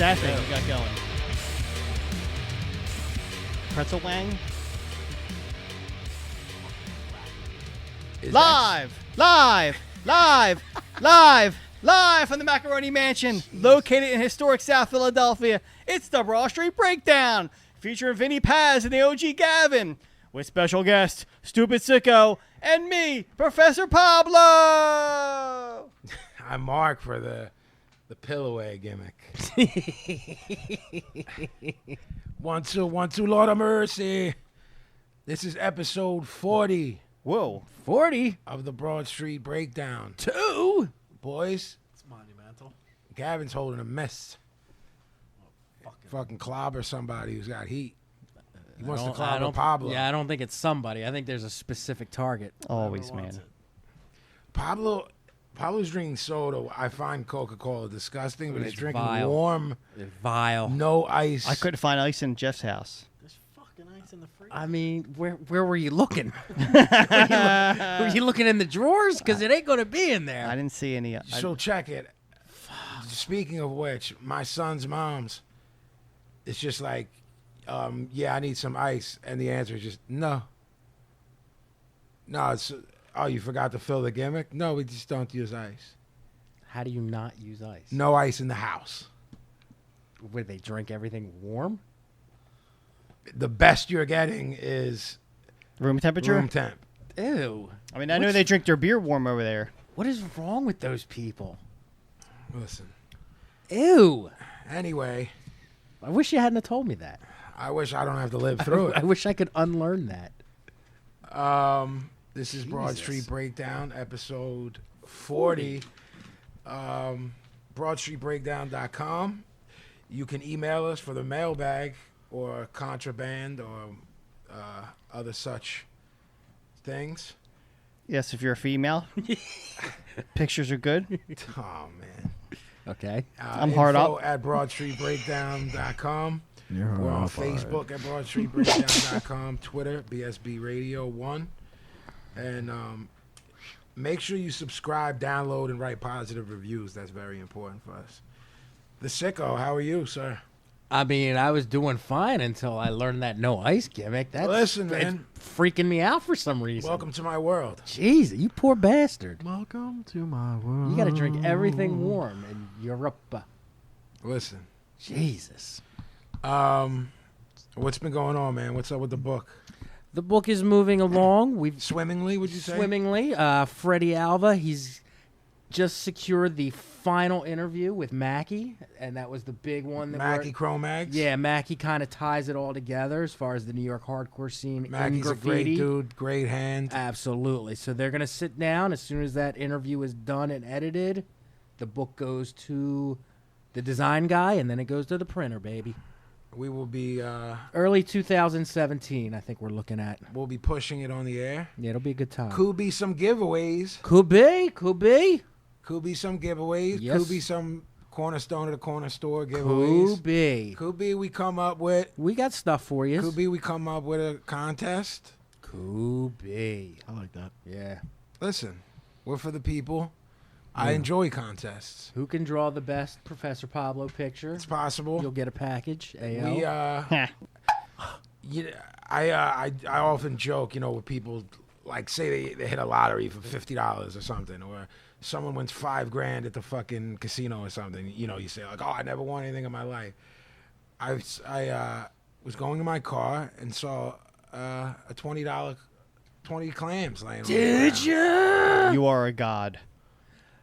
that thing you got going? Pretzel Wang? Live from the Macaroni Mansion, located in historic South Philadelphia. It's the Broad Street Breakdown, featuring Vinnie Paz and the OG Gavin, with special guest Stupid Sicko and me, Professor Pablo. I'm Mark for the pillow gimmick. 1, 2, 1, 2, Lord of mercy. This is episode 40. Whoa. 40 of the Broad Street Breakdown. 2. Boys, It's monumental. Gavin's holding a mess. Fucking clobber somebody who's got heat. He wants to clobber Pablo. Yeah, I don't think it's somebody. I think there's a specific target. Always, man. Pablo's drinking soda. I find Coca-Cola disgusting, but he's drinking vile. warm, It's vile. no ice. I couldn't find ice in Jeff's house. There's fucking ice in the freezer. I mean, where were you looking? Were you looking in the drawers? Because it ain't going to be in there. I didn't see any. So check it. Speaking of which, my son's mom's, it's just like, yeah, I need some ice. And the answer is just, no. No, it's, oh, you forgot to fill the gimmick? No, we just don't use ice. How do you not use ice? No ice in the house. Where they drink everything warm? The best you're getting is room temperature? room temp. Ew. I mean, I know they drink their beer warm over there. What is wrong with those people? Listen. Ew. Anyway, I wish you hadn't have told me that. I wish I don't have to live through I it. wish I could unlearn that. This is Broad Jesus. Street Breakdown, episode 40. BroadStreetBreakdown.com. You can email us for the mailbag or contraband or other such things. Yes, if you're a female. Pictures are good. Oh, man. Okay. I'm hard info up. at BroadStreetBreakdown.com. We're on Facebook at BroadStreetBreakdown.com, Twitter, BSB Radio 1. And make sure you subscribe, download, and write positive reviews. That's very important for us. The Sicko, how are you, sir? I mean, I was doing fine until I learned that no ice gimmick. That's Listen, man. It's freaking me out for some reason. Welcome to my world. Jeez, you poor bastard. Welcome to my world. You got to drink everything warm in Europe. Listen. Jesus. What's been going on, man? What's up with the book? The book is moving along. We've Swimmingly, would you say? swimmingly. Freddie Alva, he's just secured the final interview with Mackie, and that was the big one. That Mackie Chromags? Yeah, Mackie kind of ties it all together as far as the New York hardcore scene. Mackie's in a great graffiti. dude, great hand. Absolutely. So they're going to sit down. As soon as that interview is done and edited, the book goes to the design guy, and then it goes to the printer, baby. We will be Early 2017, I think we're looking at. we'll be pushing it on the air. Yeah, it'll be a good time. Could be some giveaways. Could be. Could be. Could be some giveaways. Yes. Could be some cornerstone of the corner store giveaways. Could be. Could be we come up with. We got stuff for you. Could be we come up with a contest. Could be. I like that. Yeah. Listen, we're for the people. I enjoy contests. Who can draw the best Professor Pablo picture? It's possible. You'll get a package. AL. We Heh. I often joke, with people like say they hit a lottery for $50 or something, or someone wins $5,000 at the fucking casino or something. You say like, oh, I never won anything in my life. I was going in my car and saw a $20 clams laying on the Did ground. you? You are a god.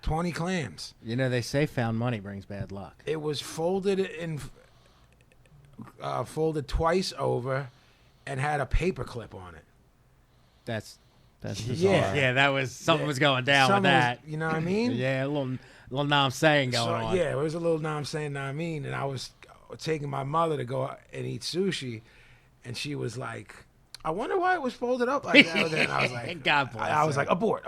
20 clams. You know, they say found money brings bad luck. It was folded twice over and had a paper clip on it. That's Yeah. yeah. That was something was going down with Something was- that. you know what I mean? Yeah, a little now I'm saying going on. Yeah, it was a little now I'm saying now I mean, and I was taking my mother to go and eat sushi, and she was like, I wonder why it was folded up like that. And I was like, God bless I was her. like, abort.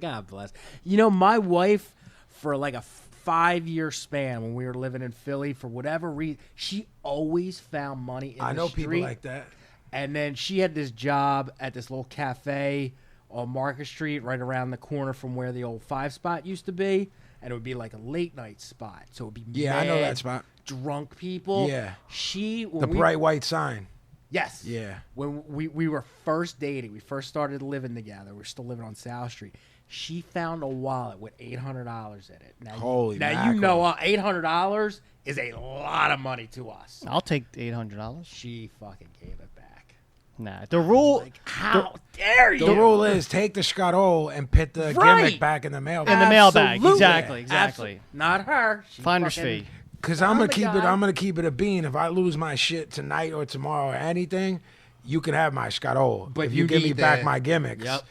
God bless. You know, my wife, for like a 5-year span when we were living in Philly, for whatever reason, she always found money in I the know street. people like that. And then she had this job at this little cafe on Market Street, right around the corner from where the old 5 Spot used to be. and it would be like a late night spot. So it would be Yeah, I know mad that spot. drunk people. Yeah. When The bright white sign. Yes. Yeah. When we were first dating, we first started living together. We were still living on South Street. She found a wallet with $800 in it. Now, Holy now mackerel. you know $800 is a lot of money to us. I'll take $800. She fucking gave it back. Nah, the rule Like, how dare you? The rule is take the Scarol and put the Right. gimmick back in the mailbag. in the mailbag. Absolutely. Exactly. Not her. She Finder's fucking- fee. Because I'm gonna the keep it. guy. I'm gonna keep it a bean. If I lose my shit tonight or tomorrow or anything, you can have my Scarol. But if you you give me need back the- my gimmicks. Yep.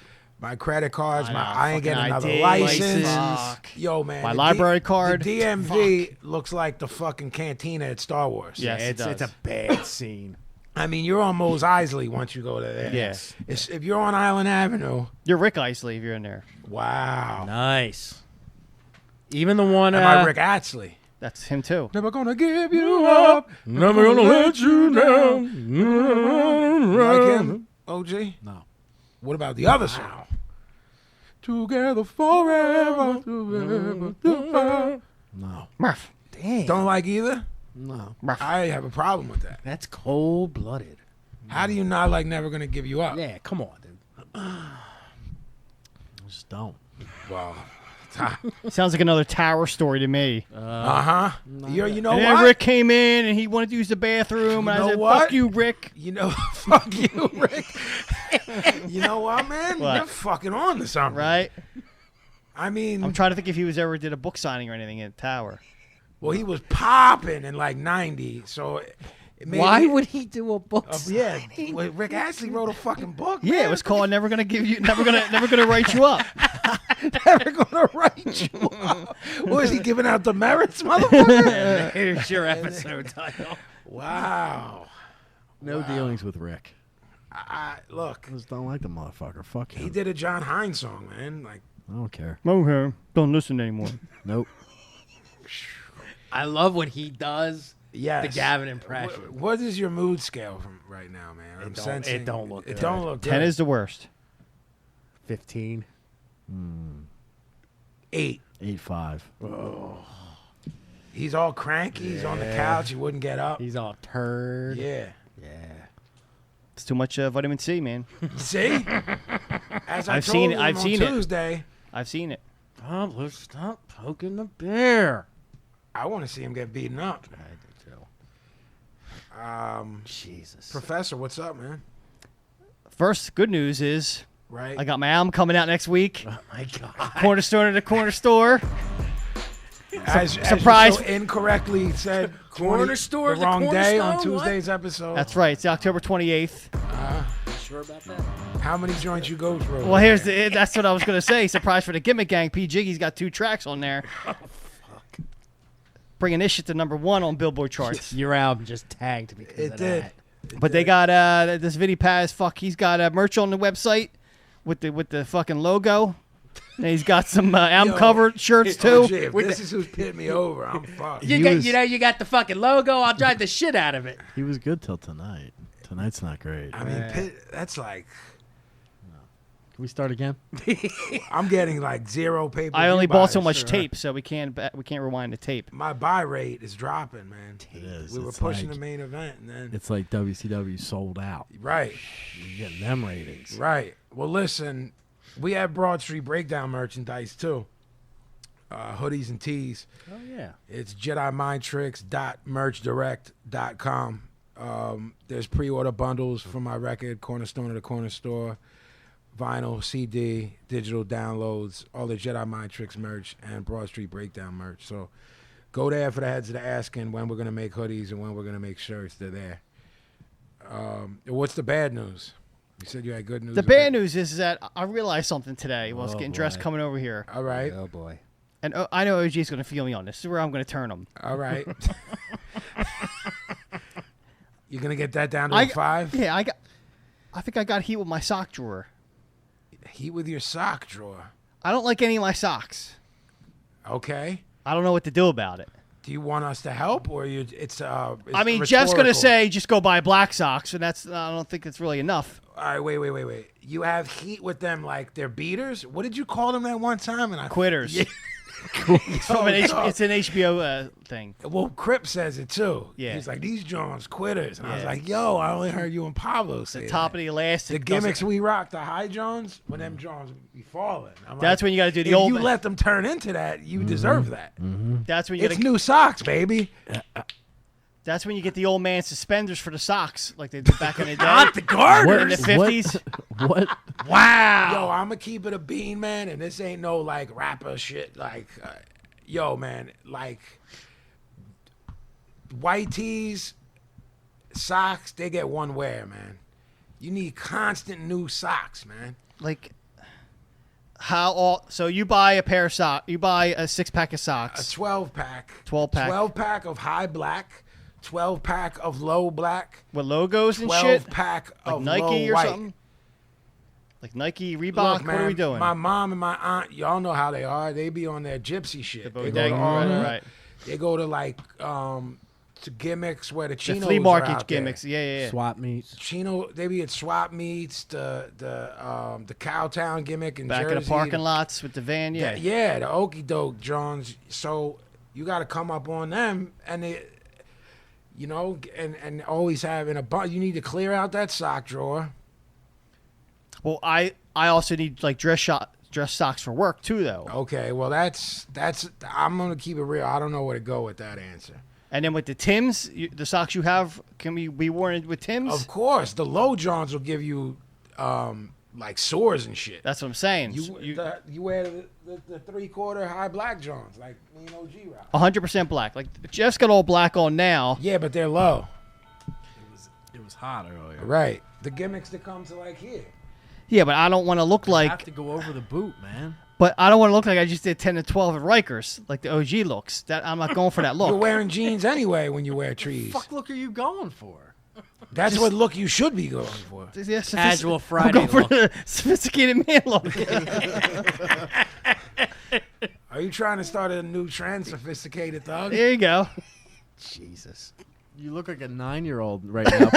My credit cards, I my know, I ain't getting fucking another ID, license. fuck. Yo, man, My the library card. The DMV looks like the fucking cantina at Star Wars. Yes, it It's a does. bad scene. I mean, you're on Mos Eisley once you go to there. Yes. If you're on Island Avenue, You're Rick Isley if you're in there. wow. Nice. Even the one. Am I Rick Astley? That's him too. Never gonna give you up. Never gonna let you down. You like him, OG? No. What about the other song? Together forever, together. No. Murph. Damn. Don't like either? No. Murph. I have a problem with that. That's cold blooded. How do you not like Never Gonna Give You Up? Yeah, come on, dude. I just don't. Well, Sounds like another Tower story to me. uh-huh. You know and then what? Rick came in and he wanted to use the bathroom, and You I know said, what? "Fuck you, Rick." You know, fuck you, Rick. You know what, man? What? You're fucking on to something. Right? I mean, I'm trying to think if he was ever did a book signing or anything at Tower. well, he was popping in like 90, so maybe, Why would he do a book? yeah, well, Rick Astley wrote a fucking book. Yeah, man. it was called "Never Gonna Give You, Never Gonna Write You Up." Never Gonna Write You Up. What is he giving out demerits, motherfucker? Here's your episode title. Wow. No dealings with Rick. Look, I just don't like the motherfucker. Fuck him. he did a John Hines song, man. Like, I don't care. Okay, don't listen anymore. Nope. I love what he does. yes. The Gavin impression. What is your mood scale from right now, man? I'm don't- sensing it don't look It good. don't look good. 10 is the worst. 15. 8. 8-5. He's all cranky. He's on the couch. He wouldn't get up. He's all turd. Yeah. Yeah. It's too much vitamin C, man. See? As I I've told seen it. him I've on seen it. Tuesday, I've seen it. Pablo, stop poking the bear. I want to see him get beaten up. I do too. Jesus. Professor, what's up, man? First, good news is Right? I got my album coming out next week. Oh my God. Corner store to the corner store. as surprise- you so incorrectly said, Corner store, the the wrong corner day store, on what? Tuesday's episode. That's right. It's October 28th. Sure about that? How many joints you go through? Well, that's what I was gonna say. Surprise for the Gimmick Gang. P Jiggy's got 2 tracks on there. Bringing this shit to #1 on Billboard charts. Your album just tagged because It of did. that. But they got this Vinnie Paz. He's got merch on the website with the fucking logo. And he's got some album Yo. cover shirts Oh, too. gee, if this is who's pitting me over, I'm fucked. You got the fucking logo. I'll drive the shit out of it. He was good till tonight. Tonight's not great. I mean, that's like, Can we start again? I'm getting like 0 paper. I only bought so buys. much tape, so we can't rewind the tape. My buy rate is dropping, man. It is. We were It's pushing like- the main event, and then It's like WCW sold out. right, You're getting them ratings. right. Well, listen, we have Broad Street Breakdown merchandise too. Hoodies and tees. Oh yeah. It's JediMindTricks.merchdirect.com. There's pre-order bundles for my record, Cornerstone of the Corner Store, vinyl, CD, digital downloads, all the Jedi Mind Tricks merch, and Broad Street Breakdown merch. So go there for the heads of the asking when we're going to make hoodies and when we're going to make shirts. They're there. What's the bad news? You said you had good news. The bad news is that I realized something today while I was Oh, getting dressed boy. coming over here. All right. Oh boy. And I know OG's going to feel me on this. This is where I'm going to turn him. All right. You're going to get that down to I- a 5? Yeah, I think I got heat with my sock drawer. Heat with your sock drawer. I don't like any of my socks. Okay. I don't know what to do about it. Do you want us to help, or it's I mean, Jeff's going to rhetorical? say just go buy black socks, and I don't think that's really enough. All right, wait. You have heat with them like they're beaters? What did you call them that one time? And I Quitters. Yeah. It's an HBO thing. Well, Crip says it too. Yeah. He's like, these Johns quitters. And I was Yeah. like, yo, I only heard you and Pablo say The top that. of the elastic. The gimmicks we rock, the high Johns, when them Johns be falling. I'm That's like, when you got to do the if old. you let them turn into that, you deserve that. That's when you It's got. new socks, baby. That's when you get the old man suspenders for the socks, like they did back in the day. Not the garter. in the 50s. What? Wow. Yo, I'm going to keep it a bean, man, and this ain't no, like, rapper shit. Like, yo, man, like, white tees, socks, they get one wear, man. You need constant new socks, man. Like, how all? So you buy a pair of socks. You buy a 6-pack of A socks. 12-pack. 12-pack. 12-pack of high black, 12-pack of low black, With logos and shit. 12-pack Like of Nike low or white. something. Like Nike, Reebok. Look, man, what are we doing? my mom and my aunt, y'all know how they are. They be on their gypsy shit. The They go bodega, to all right, the- right. They go to like to gimmicks where the The chinos flea are market out there. gimmicks. Yeah. Swap meets. Chino, they be at swap meets, the Cowtown gimmick in Back Jersey. in the parking lots with the van. Yeah. Yeah, the Okie Doke Johns. So you got to come up on them, and they, you know, and always have in a bunch. You need to clear out that sock drawer. Well, I also need like dress socks for work too, though. Okay, well that's. I'm gonna keep it real. I don't know where to go with that answer. And then with the Tims, the socks you have can be worn with Tims. Of course, the low Johns will give you like sores and shit. That's what I'm saying. You wear the 3/4 high black Johns like me and OG rock. 100% black. Like Jeff's got all black on now. Yeah, but they're low. It was hot earlier. Right. The gimmicks that come to like here. Yeah, but I don't want to look I like. have to go over the boot, man. But I don't want to look like I just did 10 to 12 at Rikers, like the OG looks. That I'm not going for that You're look. wearing jeans anyway when you wear trees. Fuck look are you going for? That's what look you should be going for. Yeah, Casual I'm Friday going for look. the sophisticated man look. Are you trying to start a new trend, sophisticated thug? There you go. Jesus. You look like a 9-year-old right now,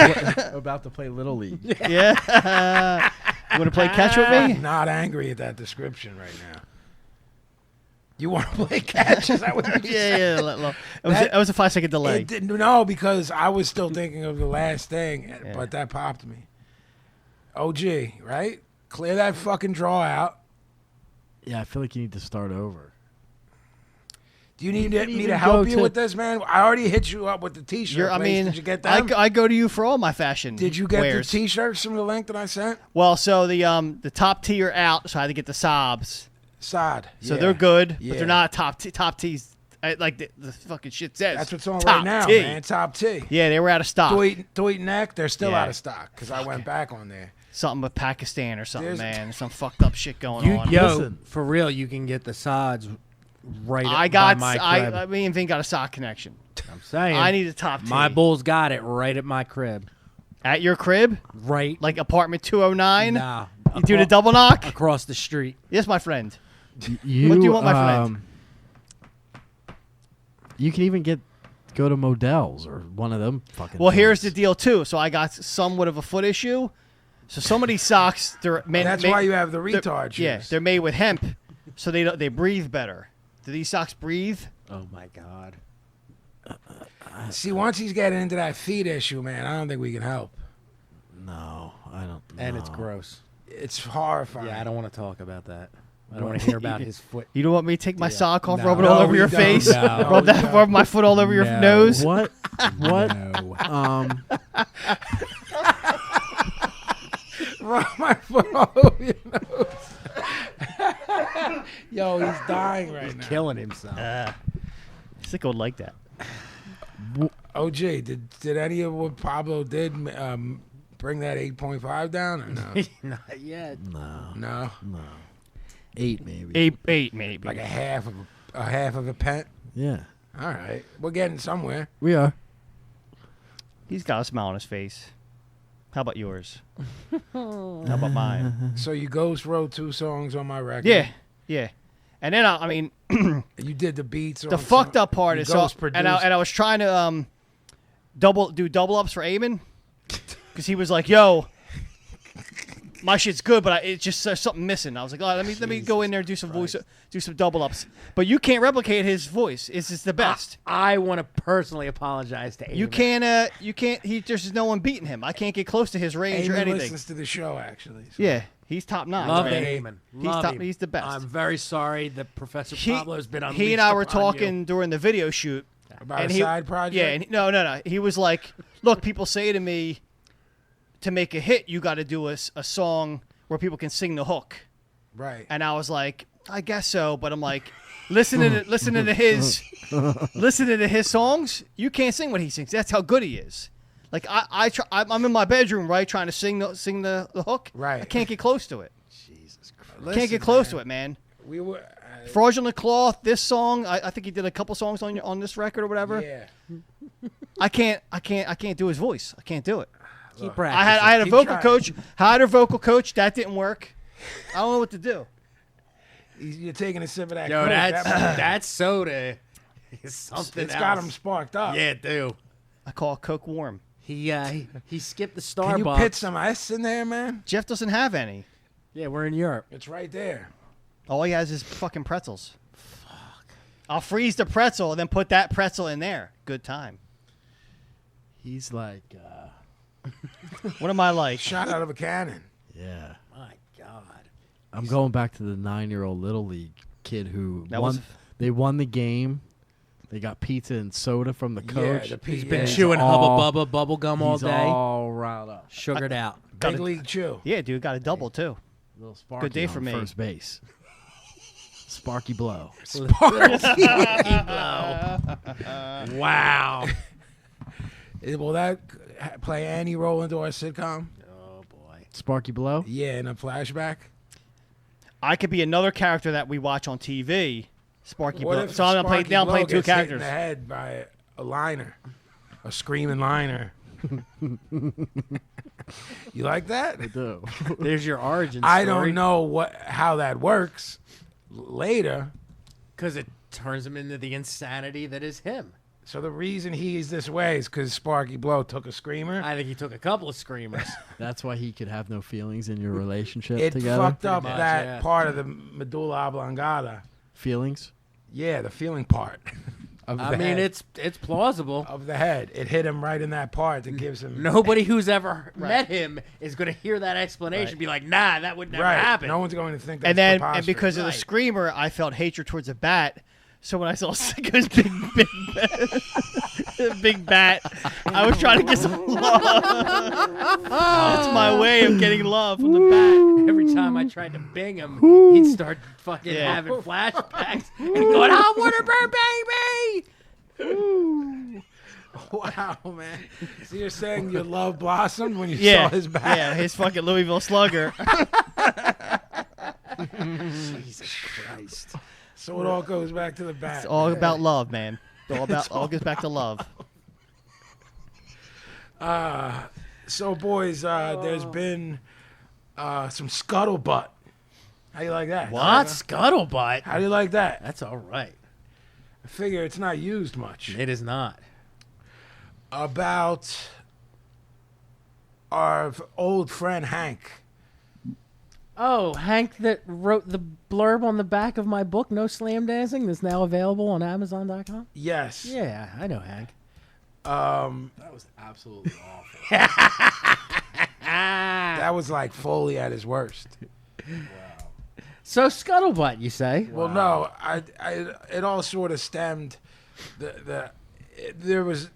about to play Little League. Yeah. You want to play catch with me? I'm not angry at that description right now. You want to play catch? Is that what you Yeah. It was a 5-second delay. No, because I was still thinking of the last thing, but that popped me. OG, right? Clear that fucking draw out. Yeah, I feel like you need to start over. Do you need could me to even help go you to- with this, man? I already hit you up with the T-shirt. I place. mean, Did you get them? I go to you for all my fashion. Did you get wares. the T-shirts from the link that I sent? Well, so the top tee are out, so I had to get the sobs. Sod. So yeah. they're good, Yeah. but they're not top tees. Like the fucking shit says. That's what's on top right now, tee. man. Top T. Yeah, they were out of stock. Tweet neck, they're still Yeah. out of stock because I went back on there. Something with Pakistan or something, There's- man. There's some fucked up shit going on. Yo, Listen. for real, you can get the sods right I by my crib. I me and Vin got a sock connection. I'm saying. I need a top tee. My Bulls got it right at my crib. At your crib, Right. like apartment 209. Nah. You do the double knock. Across the street. Yes, my friend. You, What do you want, my friend? You can even go to Modell's or one of them fucking. Well, here's the things. deal too. So I got somewhat of a foot issue. So some of these socks, they're made. That's why you have the retard shoes. Yeah, they're made with hemp, so they breathe better. Do these socks breathe? Oh my God. See, once he's getting into that feet issue, man, I don't think we can help. No, I don't. And it's no. gross. It's horrifying. Yeah, I don't want to talk about that. I don't want to hear about his foot. You don't want me to take my Yeah. sock off, No. rub it No, all over we your don't. face, No. rub my foot all over your No. nose? What? What? No. Rub my foot all over your nose. Yo, he's dying right now. Killing himself. Sick would like that. OG, did any of what Pablo did bring that 8.5 down or no? Not yet. No, No, no. 8 maybe. Eight maybe. like a half of a pent. Yeah, All right, we're getting somewhere. we are. He's got a smile on his face. How about yours? How about mine? So you Ghost wrote 2 songs on my record. Yeah. And then I mean, You did the beats. the fucked up part you is so, Ghost and I was trying to double ups for Eamon because he was like, "Yo, my shit's good, but it's just something missing. I was like, oh, let me go in there and do some voice, do some double ups. But you can't replicate his voice. It's just the best. I want to personally apologize to Eamon. You can't. There's no one beating him. I can't get close to his range or Eamon anything. listens to the show actually. So. Yeah, he's top notch. Love man. Eamon. Love him. He's the best. I'm very sorry that Professor Pablo's been unleashed He and I were upon talking during the video shoot. About a side project? Yeah, and no. He was like, look, people say to me, to make a hit, you got to do a song where people can sing the hook. Right. And I was like, I guess so, but I'm like, listening to his songs, you can't sing what he sings. That's how good he is. Like I'm in my bedroom, right, trying to sing the hook. Right. I can't get close to it. Jesus Christ. Can't get close to it, man. We were. Fraudulent Cloth. This song, I think he did a couple songs on this record or whatever. Yeah. I can't do his voice. I can't do it. Keep I practicing. had a Keep vocal trying. coach. Hired a vocal coach. That didn't work. I don't know what to do. You're taking a sip of that. Yo, Coke. that soda is something It's else. got him sparked up. Yeah, it do. I call Coke warm. He skipped the Starbucks. Can you put some ice in there, man? Jeff doesn't have any. Yeah, we're in Europe. It's right there. All he has is fucking pretzels. Fuck. I'll freeze the pretzel and then put that pretzel in there. Good time. He's like, What am I like? Shot out of a cannon. yeah. My God. I'm going back to the 9-year-old little league kid who That won. was- They won the game. They got pizza and soda from the coach. Yeah, He's yeah, been he's chewing all- Hubba Bubba bubble gum all He's day. all riled up. Sugared out. Big league chew. Yeah, dude, got a double too. Little Sparky day on for me. First base. Sparky blow. Wow. Will that play any role into our sitcom? Oh boy. Sparky blow. Yeah, in a flashback. I could be another character that we watch on TV. Sparky What Blow. if So I'm Sparky playing Blow two gets hit in characters. the head by a liner, a screaming liner? You like that? I do. There's your origin story. I don't know how that works later. Because it turns him into the insanity that is him. So the reason he's this way is because Sparky Blow took a screamer. I think he took a couple of screamers. That's why he could have no feelings in your relationship It together. fucked up much, that yeah. part of the medulla oblongata. Feelings. Yeah, the feeling part. Of I the mean, head. it's plausible. Of the head. It hit him right in that part that gives him... Nobody who's ever met him is going to hear that explanation and be like, nah, that would never Right. happen. No one's going to think that's And because of the Right. screamer, I felt hatred towards a bat. So when I saw Sicko's big big bat, I was trying to get some love. That's my way of getting love from the bat. Every time I tried to bing him, he'd start fucking Yeah. having flashbacks and going, I want to baby! Wow, man. So you're saying your love blossomed when you Yeah, saw his back? yeah, his fucking Louisville Slugger. Jesus Christ. So it all goes back to the bat. It's all about love, man. All goes back to love. So, boys, there's been some scuttlebutt. How you like that? What? Scuttlebutt? How do you like that? That's all right. I figure it's not used much. It is not. About our old friend Hank. Oh, Hank that wrote the blurb on the back of my book, No Slam Dancing, that's now available on Amazon.com? Yes. Yeah, I know Hank. That was absolutely awful. That was like Foley at his worst. So Scuttlebutt, you say? Well, no, it all sort of stemmed. There's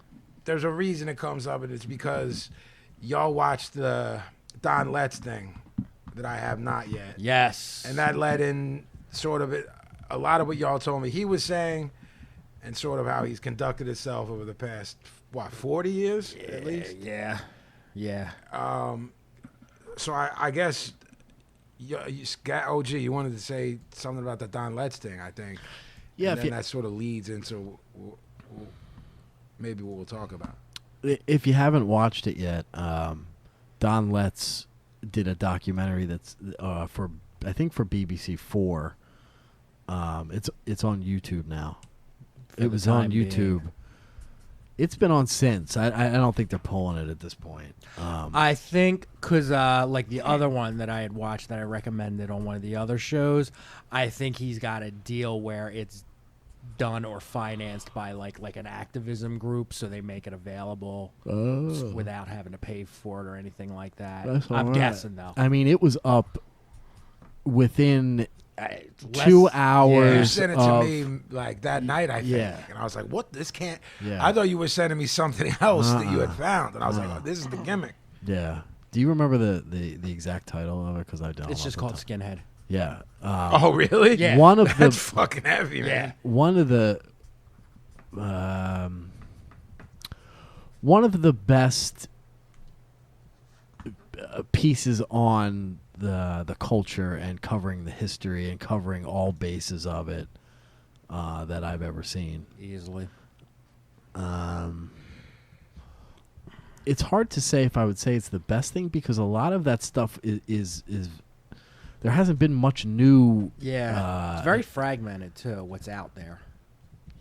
a reason it comes up, and it's because y'all watched the Don Letts thing that I have not yet, Yes. and that led in sort of a lot of what y'all told me he was saying, and sort of how he's conducted himself over the past 40 years at least. Yeah. Yeah. So I guess. OG, you wanted to say something about the Don Letts thing, I think. Yeah, and if then you, that sort of leads into maybe what we'll talk about. if you haven't watched it yet, Don Letts did a documentary that's for BBC 4. It's on YouTube now. It was on time being. YouTube. It's been on since. I don't think they're pulling it at this point. I think because like the other one that I had watched that I recommended on one of the other shows, I think he's got a deal where it's done or financed by like an activism group, so they make it available without having to pay for it or anything like that. I'm guessing though. I mean, it was up within 2 hours. You sent it to me like that night, I think. Yeah. And I was like, what? This can't. Yeah. I thought you were sending me something else that you had found. And I was like, oh, this is the gimmick. Yeah. Do you remember the exact title of it? Because I don't. It's just called Skinhead. Yeah. Oh, really? Yeah. One of That's the fucking heavy, man. Yeah. one of the best pieces on the culture and covering the history and covering all bases of it that I've ever seen. Easily. It's hard to say if I would say it's the best thing because a lot of that stuff is there hasn't been much new. Yeah. It's very fragmented too. What's out there?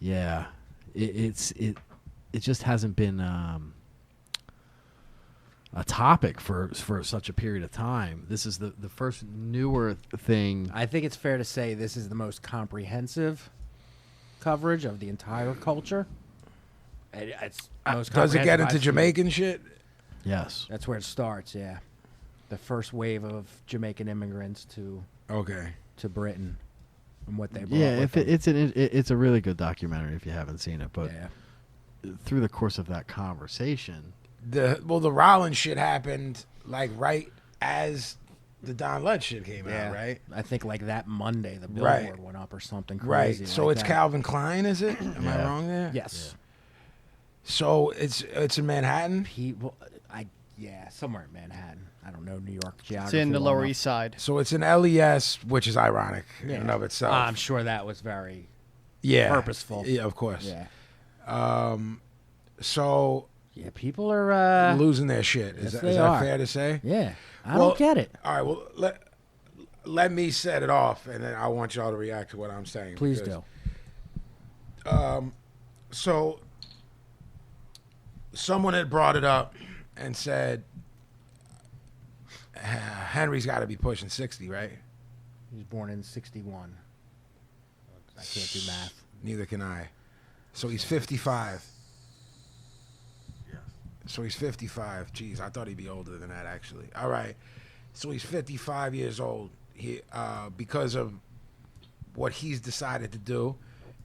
Yeah, it just hasn't been a topic for such a period of time. This is the first newer thing. I think it's fair to say this is the most comprehensive coverage of the entire culture. It's most Does it get comprehensive into I've seen. Jamaican shit? Yes. That's where it starts. Yeah, the first wave of Jamaican immigrants Okay. to Britain and what they brought. Yeah, with if them. it's a really good documentary if you haven't seen it, but Yeah. through the course of that conversation, The Rollins shit happened like right as the Don Lutz shit came Yeah, out, right? I think like that Monday the Right. billboard went up or something Right. crazy. So like it's that. Calvin Klein, is it? Am I Yeah. wrong there? Yes. So it's in Manhattan. People, somewhere in Manhattan. I don't know New York It's geography. in the well Lower enough. East Side. So it's in LES, which is ironic in Yeah. and of itself. I'm sure that was very yeah. purposeful. Yeah, of course. Yeah. So Yeah, people are. losing their shit. yes, Is they that are. fair to say? Yeah, I Well, don't get it. All right. Well, let me set it off, and then I want y'all to react to what I'm saying. Please because, do. So someone had brought it up and said Henry's got to be pushing 60, right? He was born in '61. I can't do math. Neither can I. So he's 55. So he's 55. Jeez, I thought he'd be older than that, actually. All right. So he's 55 years old. He, because of what he's decided to do,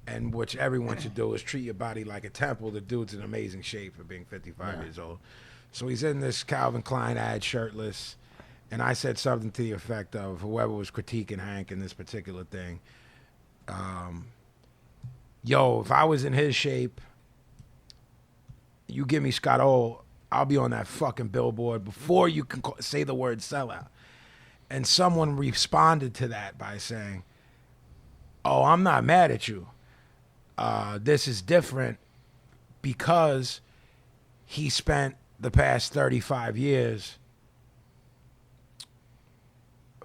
and which everyone should do, is treat your body like a temple. The dude's in amazing shape for being 55 years old. So he's in this Calvin Klein ad, shirtless. And I said something to the effect of, whoever was critiquing Hank in this particular thing, yo, if I was in his shape, you give me Scott O, I'll be on that fucking billboard before you can say the word sellout. And someone responded to that by saying, oh, I'm not mad at you. This is different because he spent the past 35 years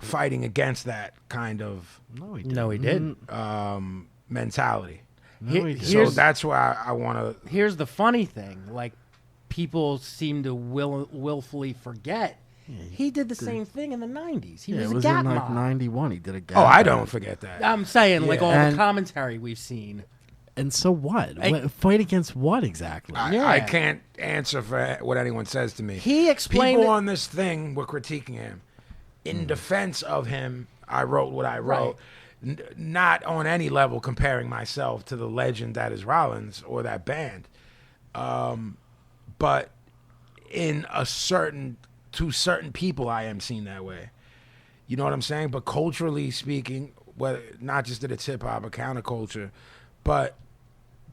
fighting against that kind of no, he didn't. No, he didn't. mentality. No, he didn't. So that's why I want to. Here's the funny thing: like people seem to willfully forget. He did the same thing in the '90s. He Yeah, was it a was Gap in like mob. '91. He did a Gap. Oh, I ad. don't forget that. I'm saying, like Yeah. all And- the commentary we've seen. And so what? I- Fight against what exactly? I can't answer for what anyone says to me. He explained People it- on this thing were critiquing him. In defense of him, I wrote what I wrote. Not on any level comparing myself to the legend that is Rollins or that band. But in to certain people, I am seen that way. You know what I'm saying? But culturally speaking, whether not just that it's hip hop or counterculture, but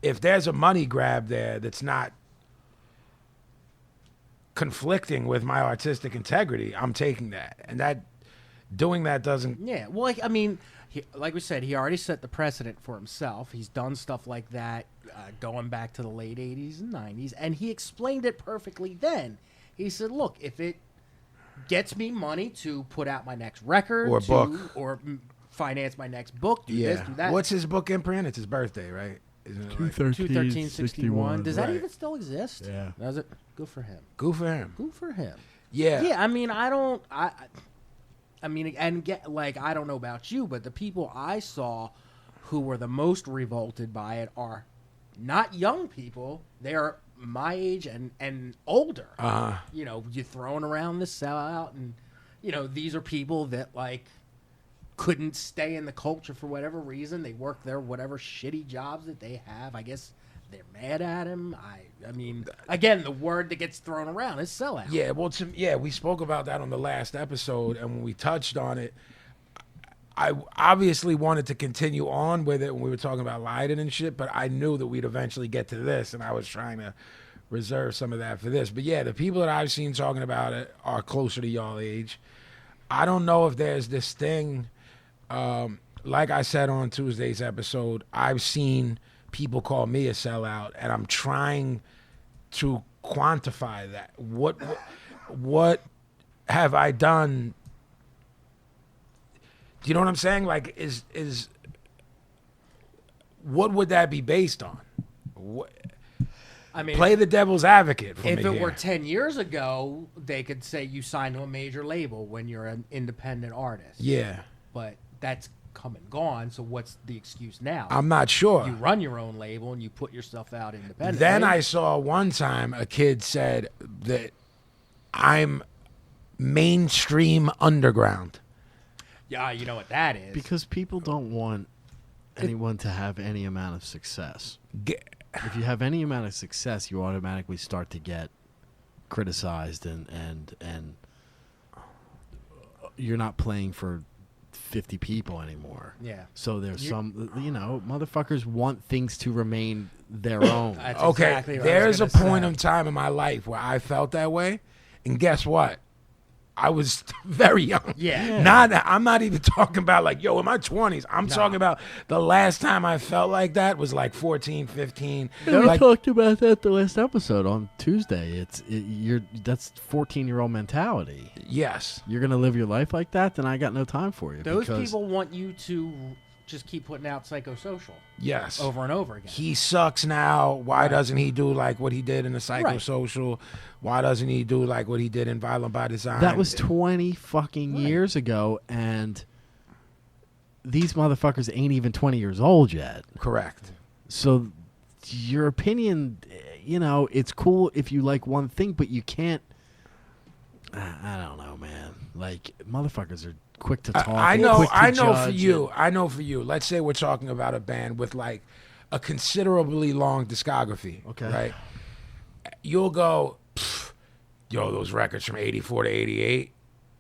if there's a money grab there that's not conflicting with my artistic integrity, I'm taking that. And that doing that doesn't. Yeah, well, like, I mean, like we said, he already set the precedent for himself. He's done stuff like that going back to the late 80s and 90s, and he explained it perfectly then. He said, look, if it gets me money to put out my next record Or book. or finance my next book, do this, do that. What's his book imprint? It's his birthday, right? Isn't it like 213 61. Does that Right. even still exist? Yeah. Does it? Good for him. Good for him. Good for him. Yeah. Yeah, I mean, I mean, and get like, I don't know about you, but the people I saw who were the most revolted by it are not young people. They are my age and older. You know, you're throwing around the sellout, and you know, these are people that like couldn't stay in the culture for whatever reason. They work their whatever shitty jobs that they have. I guess they're mad at him. I mean, again, the word that gets thrown around is sellout. Yeah, well, we spoke about that on the last episode, and when we touched on it, I obviously wanted to continue on with it when we were talking about Leiden and shit, but I knew that we'd eventually get to this, and I was trying to reserve some of that for this. But yeah, the people that I've seen talking about it are closer to y'all age. I don't know if there's this thing, like I said on Tuesday's episode, I've seen people call me a sellout, and I'm trying to quantify that. What have I done? Do you know what I'm saying? Like, is what would that be based on? I mean, Play the devil's advocate for me. if it here. were 10 years ago, they could say you signed to a major label when you're an independent artist. Yeah, But that's come and gone, so what's the excuse now? I'm not sure. You run your own label and you put yourself out independently. Then I saw one time a kid said that I'm mainstream underground. Yeah, you know what that is. Because people don't want anyone to have any amount of success. If you have any amount of success, you automatically start to get criticized, and you're not playing for 50 people anymore. Yeah. So there's motherfuckers want things to remain their own. That's Okay, exactly what I was there's a gonna point say. in time in my life where I felt that way, and guess what? I was very young. Yeah. I'm not even talking about like, yo, in my 20s. I'm talking about the last time I felt like that was like 14, 15. We Like, talked about that the last episode on Tuesday. That's 14-year-old mentality. yes. You're gonna live your life like that, then I got no time for you. Those because people want you to just keep putting out psychosocial Yes. over and over again. He sucks now. Why doesn't he do like what he did in the psychosocial? Why doesn't he do like what he did in Violent by Design? that was 20 fucking years ago, and these motherfuckers ain't even 20 years old yet. correct. So your opinion, it's cool if you like one thing, but you can't. I don't know, man. Like, motherfuckers are quick to talk. I know. quick to I know for judge, you. I know for you. Let's say we're talking about a band with like a considerably long discography. Okay. Right. You'll go, yo, those records from '84 to '88,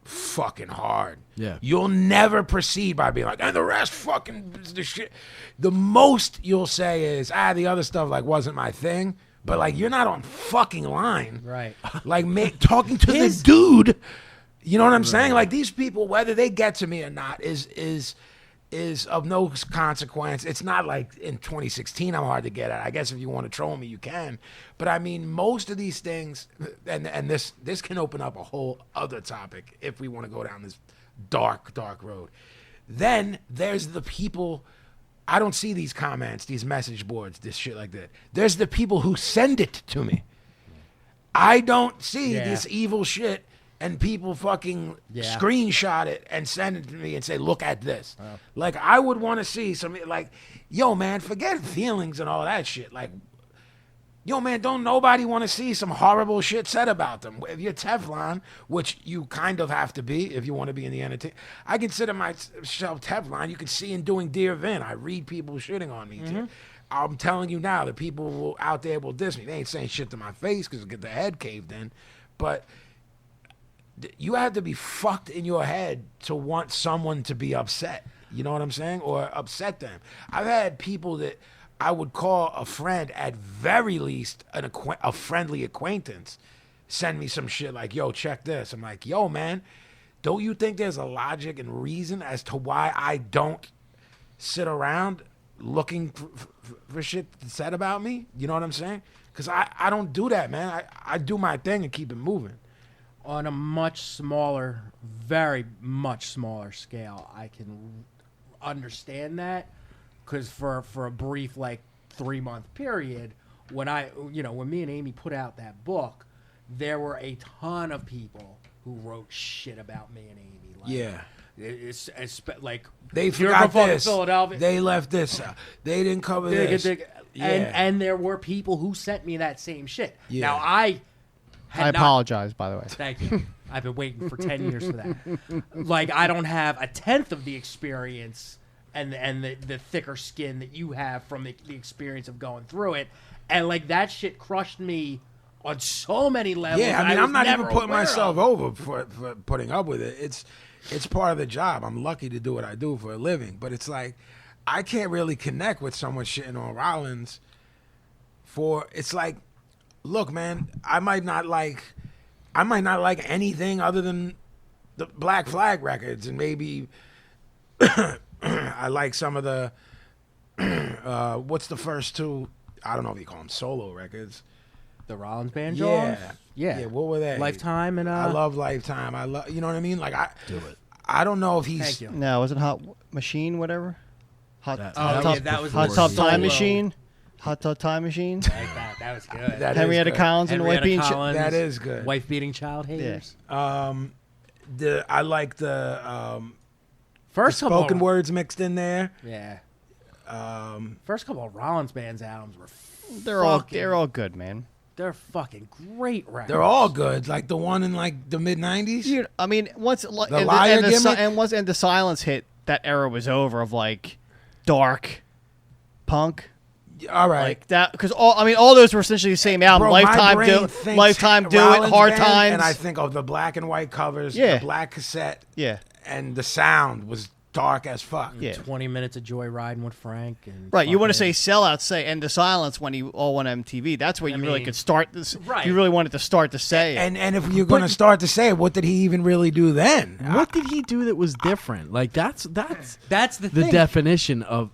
fucking hard. Yeah. You'll never proceed by being like, and the rest fucking the shit. The most you'll say is, the other stuff like wasn't my thing. But like, you're not on fucking line. Right. Like, talking to the dude. You know what I'm saying? Like, these people, whether they get to me or not, is of no consequence. It's not like in 2016 I'm hard to get at. I guess if you want to troll me, you can. But I mean, most of these things, and this can open up a whole other topic if we want to go down this dark road. Then there's the people. I don't see these comments, these message boards, this shit like that. There's the people who send it to me. I don't see this evil shit, and people fucking screenshot it and send it to me and say, look at this. Like, I would want to see some, like, yo, man, forget feelings and all that shit. Like, yo, man, don't nobody want to see some horrible shit said about them. If you're Teflon, which you kind of have to be if you want to be in the entertainment. I consider myself Teflon. You can see in doing Dear Vin, I read people shitting on me. I'm telling you now, the people out there will diss me. They ain't saying shit to my face because get their head caved in. But you have to be fucked in your head to want someone to be upset. You know what I'm saying? Or upset them. I've had people that I would call a friend, at very least a friendly acquaintance, send me some shit like, yo, check this. I'm like, yo, man, don't you think there's a logic and reason as to why I don't sit around looking for shit said about me? You know what I'm saying? Because I don't do that, man. I do my thing and keep it moving. On a much smaller, very much smaller scale, I can understand that. Because for a brief, like, 3-month period, when me and Amy put out that book, there were a ton of people who wrote shit about me and Amy. Like, Yeah. It's like They you're forgot from this. Philadelphia. They left this. They didn't cover this. Yeah. And there were people who sent me that same shit. Yeah. Now I apologize, by the way. Thank you. I've been waiting for 10 years for that. Like, I don't have a tenth of the experience and the thicker skin that you have from the experience of going through it. And, like, that shit crushed me on so many levels. Yeah, I mean, I'm not even putting aware myself of. over for putting up with it. It's part of the job. I'm lucky to do what I do for a living. But it's like, I can't really connect with someone shitting on Rollins it's like, look, man, I might not like anything other than the Black Flag records, and maybe I like some of the what's the first two? I don't know if you call them solo records. The Rollins band, Yeah, yeah. What were they? Lifetime and I love Lifetime. You know what I mean? Like Do it. I don't know if he's. Thank you. No, was it Hot Machine, whatever? Hot yeah, Tub that was Hot the Tub solo. Time Machine? Hot Tub Time Machine? Like that. That was good. That Henrietta is good. Collins and Henrietta White Bean Collins, That is good. Wife beating child haters. I like the First couple spoken words mixed in there. Yeah. First couple of Rollins band's albums were They're all good, man. they're fucking great records. They're all good. Like the one in like the mid '90s. Dude, I mean, once Liar gimmick? once the Silence hit, that era was over of like dark punk. All right. Like that, because all those were essentially the same album. Bro, my Lifetime, brain thinks Lifetime, Do It, Rollins Hard Band, Times, and I think of the black and white covers, Yeah. the black cassette, yeah, and the sound was dark as fuck. yeah. 20 minutes of joy riding with Frank. And Right, you want to say fucking- sellout, say End of Silence when you all went MTV. That's where you really mean, could start this. right. You really wanted to start to say it. And if you're going to start to say it, what did he even really do then? What did he do that was different? Like that's That's the the thing. definition of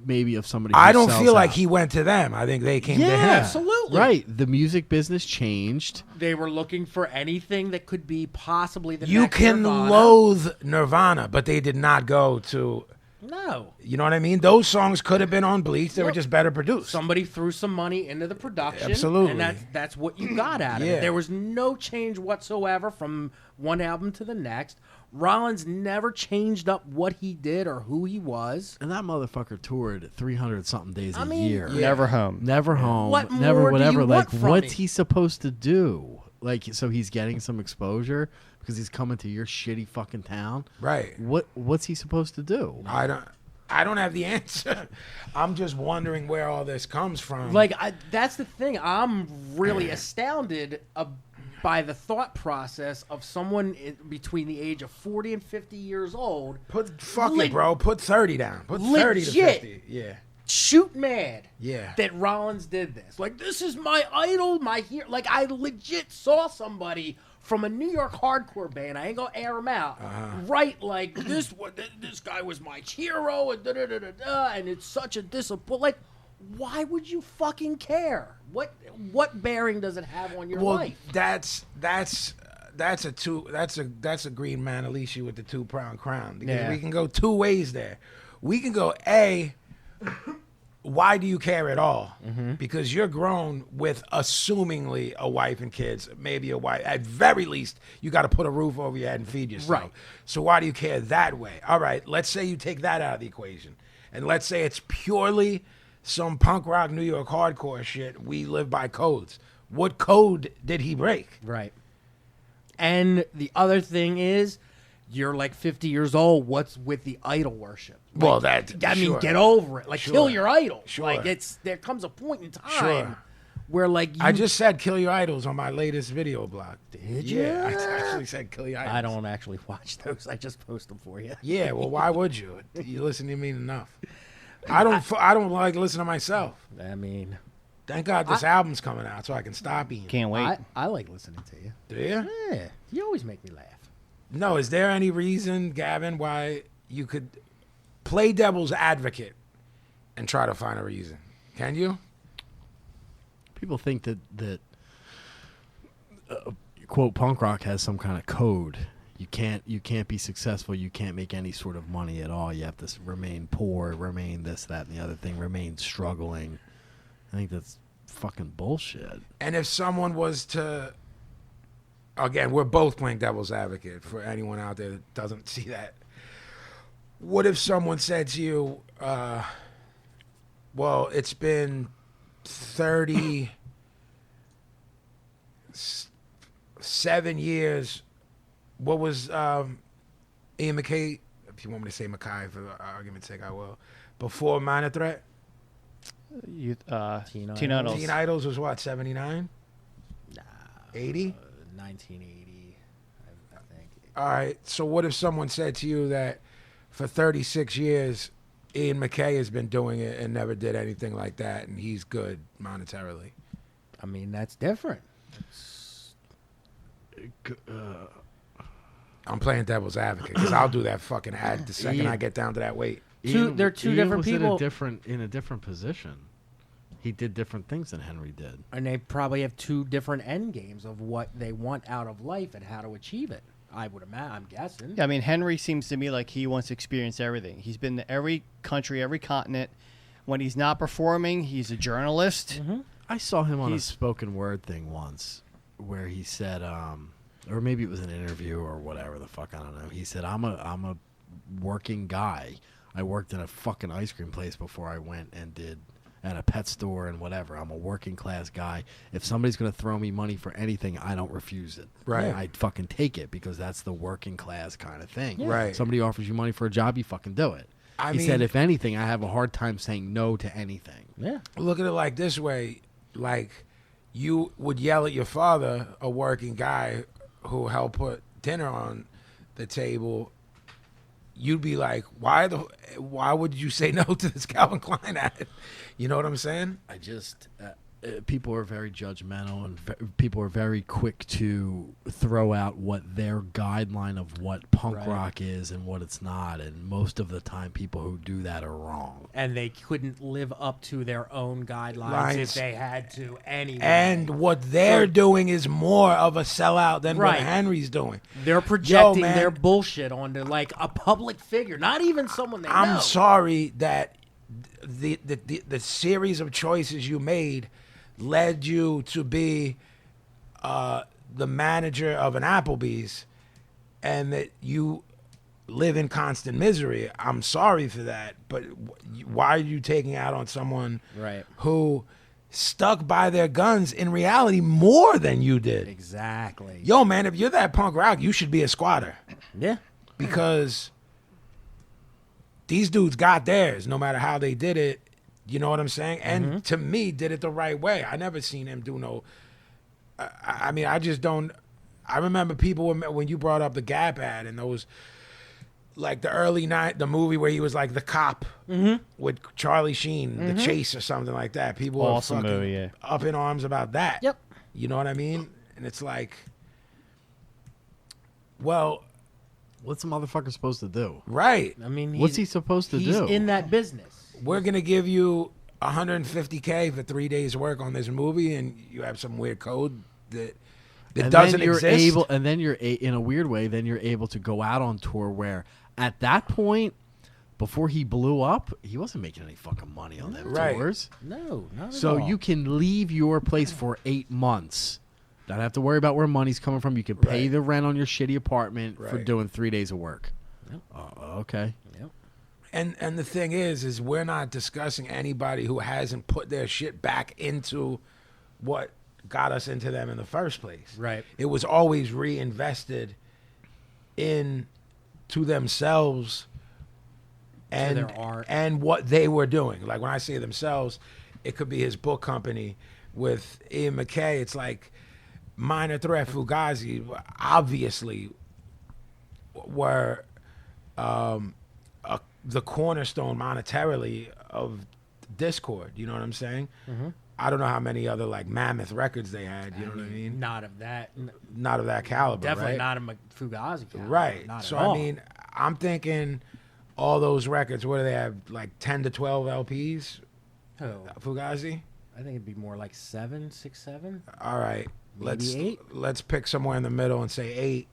maybe of somebody. Who I don't sells feel like out. he went to them. I think they came to Yeah, him. Absolutely. right. The music business changed. They were looking for anything that could be possibly the You next can Nirvana. loathe Nirvana, but they did not go to. No. You know what I mean? Those songs could have been on Bleach. They were Yep. just better produced. Somebody threw some money into the production. Absolutely. And that's what you got out of Yeah. it. There was no change whatsoever from one album to the next. Rollins never changed up what he did or who he was. And that motherfucker toured 300 something days a mean, year. Yeah. Never home. Never home. What never more do whatever. you Like, want from what's me? he supposed to do? Like, so he's getting some exposure because he's coming to your shitty fucking town. Right. What's he supposed to do? I don't have the answer. I'm just wondering where all this comes from. Like, that's the thing. I'm really astounded by the thought process of someone between the age of 40 and 50 years old. Fuck it, bro. Put 30 down. Put 30 to Legit. 50. Yeah. Shoot mad Yeah. that Rollins did this. Like, this is my idol, my hero. Like, I legit saw somebody from a New York hardcore band, I ain't gonna air him out, right? Like, this guy was my hero, and da-da-da-da-da, and it's such a disappointment. Like, why would you fucking care? What bearing does it have on your life? That's a Green Man Alicia with the 2-pound crown. Because Yeah. we can go two ways there. We can go A, why do you care at all? Because you're grown with assumingly a wife and kids, maybe a wife. At very least, you got to put a roof over your head and feed yourself. Right. So why do you care that way? All right, let's say you take that out of the equation. And let's say it's purely some punk rock New York hardcore shit. We live by codes. What code did he break? Right. And the other thing is, you're like 50 years old. What's with the idol worship? Well, Like, that I mean, sure. get over it. Like, Sure. kill your idol. Sure. Like, there comes a point in time Sure. where, like, I just said kill your idols on my latest video blog. Did Yeah, I ya? actually said kill your idols. I don't actually watch those. I just post them for you. Yeah, well, why would you? You listen to me enough. I don't like to listen to myself. I mean, Thank God this album's coming out so I can stop eating. Can't wait. I like listening to you. Do you? Yeah, you always make me laugh. No, is there any reason, Gavin, why you could play devil's advocate and try to find a reason? Can you? People think that quote punk rock has some kind of code. You can't be successful. You can't make any sort of money at all. You have to remain poor, remain this, that, and the other thing, remain struggling. I think that's fucking bullshit. And if someone was to, again, we're both playing devil's advocate for anyone out there that doesn't see that. What if someone said to you, well, it's been 37 years. What was Ian McKay? If you want me to say Mackay for the argument's sake, I will. Before Minor Threat? Teen Teen Idols. Teen Idols was what, 79? Nah, 80? 1980, I think. All right. So what if someone said to you that for 36 years, Ian McKay has been doing it and never did anything like that, and he's good monetarily? I mean, that's different. I'm playing devil's advocate because I'll do that fucking ad the second I get down to that weight. They're two different was people. in a different position. He did different things than Henry did. And they probably have two different end games of what they want out of life and how to achieve it. I would imagine. I'm guessing. Yeah, I mean, Henry seems to me like he wants to experience everything. He's been to every country, every continent. When he's not performing, he's a journalist. Mm-hmm. I saw him on a spoken word thing once where he said, or maybe it was an interview or whatever the fuck, I don't know. He said, I'm a working guy. I worked in a fucking ice cream place before I went and did at a pet store and whatever. I'm a working class guy. If somebody's going to throw me money for anything, I don't refuse it. Right. I fucking take it because that's the working class kind of thing. Yeah. Right. Somebody offers you money for a job, you fucking do it. He said, if anything, I have a hard time saying no to anything. Yeah. Look at it like this way. Like, you would yell at your father, a working guy who helped put dinner on the table. You'd be like, why would you say no to this Calvin Klein ad? You know what I'm saying? I just people are very judgmental and people are very quick to throw out what their guideline of what punk rock is and what it's not, and most of the time people who do that are wrong. And they couldn't live up to their own guidelines if they had to anyway. And what they're doing is more of a sellout than what Henry's doing. They're projecting their bullshit onto like a public figure, not even someone they know. I'm sorry that the series of choices you made led you to be the manager of an Applebee's, and that you live in constant misery. I'm sorry for that, but why are you taking out on someone who stuck by their guns in reality more than you did? Exactly. Yo, man, if you're that punk rock, you should be a squatter. Yeah. Because these dudes got theirs no matter how they did it. You know what I'm saying? And to me, did it the right way. I never seen him do no... I mean, I just don't... I remember people, when you brought up the Gap ad and those... Like the early night, the movie where he was like the cop with Charlie Sheen, The Chase or something like that. People are fucking movie, up in arms about that. Yep. You know what I mean? And it's like... Well... What's the motherfucker supposed to do? Right. I mean, what's he supposed to do? He's in that business. We're going to give you $150K for 3 days work on this movie, and you have some weird code that doesn't exist. And then you're in a weird way, then you're able to go out on tour where at that point, before he blew up, he wasn't making any fucking money on them tours. No, not at So all. you can leave your place for 8 months. Don't have to worry about where money's coming from. You can pay the rent on your shitty apartment for doing 3 days of work. Yep. Okay. Yep. And the thing is we're not discussing anybody who hasn't put their shit back into what got us into them in the first place. Right. It was always reinvested into themselves and their art. and what they were doing. Like when I say themselves, it could be his book company with Ian McKay. It's like Minor Threat, Fugazi, obviously were the cornerstone monetarily of Discord. You know what I'm saying? I don't know how many other like mammoth records they had. You know what I mean? Not of that. Not of that caliber. Definitely right? not a Fugazi caliber. Right. Not So at all. I mean, I'm thinking all those records. What do they have? Like 10 to 12 LPs? Who? Fugazi. I think it'd be more like 7, 6, 7. All right. Maybe 8? Let's pick somewhere in the middle and say 8.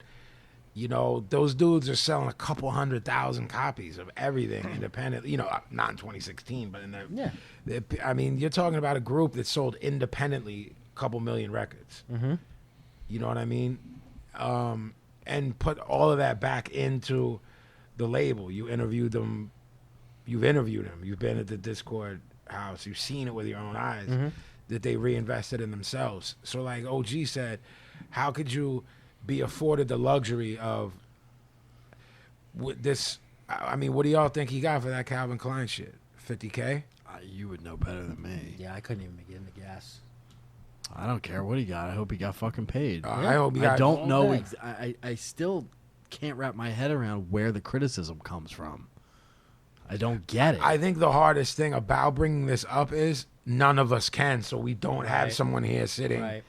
You know, those dudes are selling a couple 100,000 copies of everything independently. You know, not in 2016, but in the. I mean, you're talking about a group that sold independently a couple million records. Mm-hmm. You know what I mean? And put all of that back into the label. You interviewed them. You've interviewed them. You've been at the Discord house. You've seen it with your own eyes that they reinvested in themselves. So like OG said, how could you be afforded the luxury of this? I mean, what do y'all think he got for that Calvin Klein shit? 50K? You would know better than me. Yeah, I couldn't even begin to guess. I don't care what he got. I hope he got fucking paid. I hope he got. I don't know. Bag. I still can't wrap my head around where the criticism comes from. I don't get it. I think the hardest thing about bringing this up is none of us can, so we don't have someone here sitting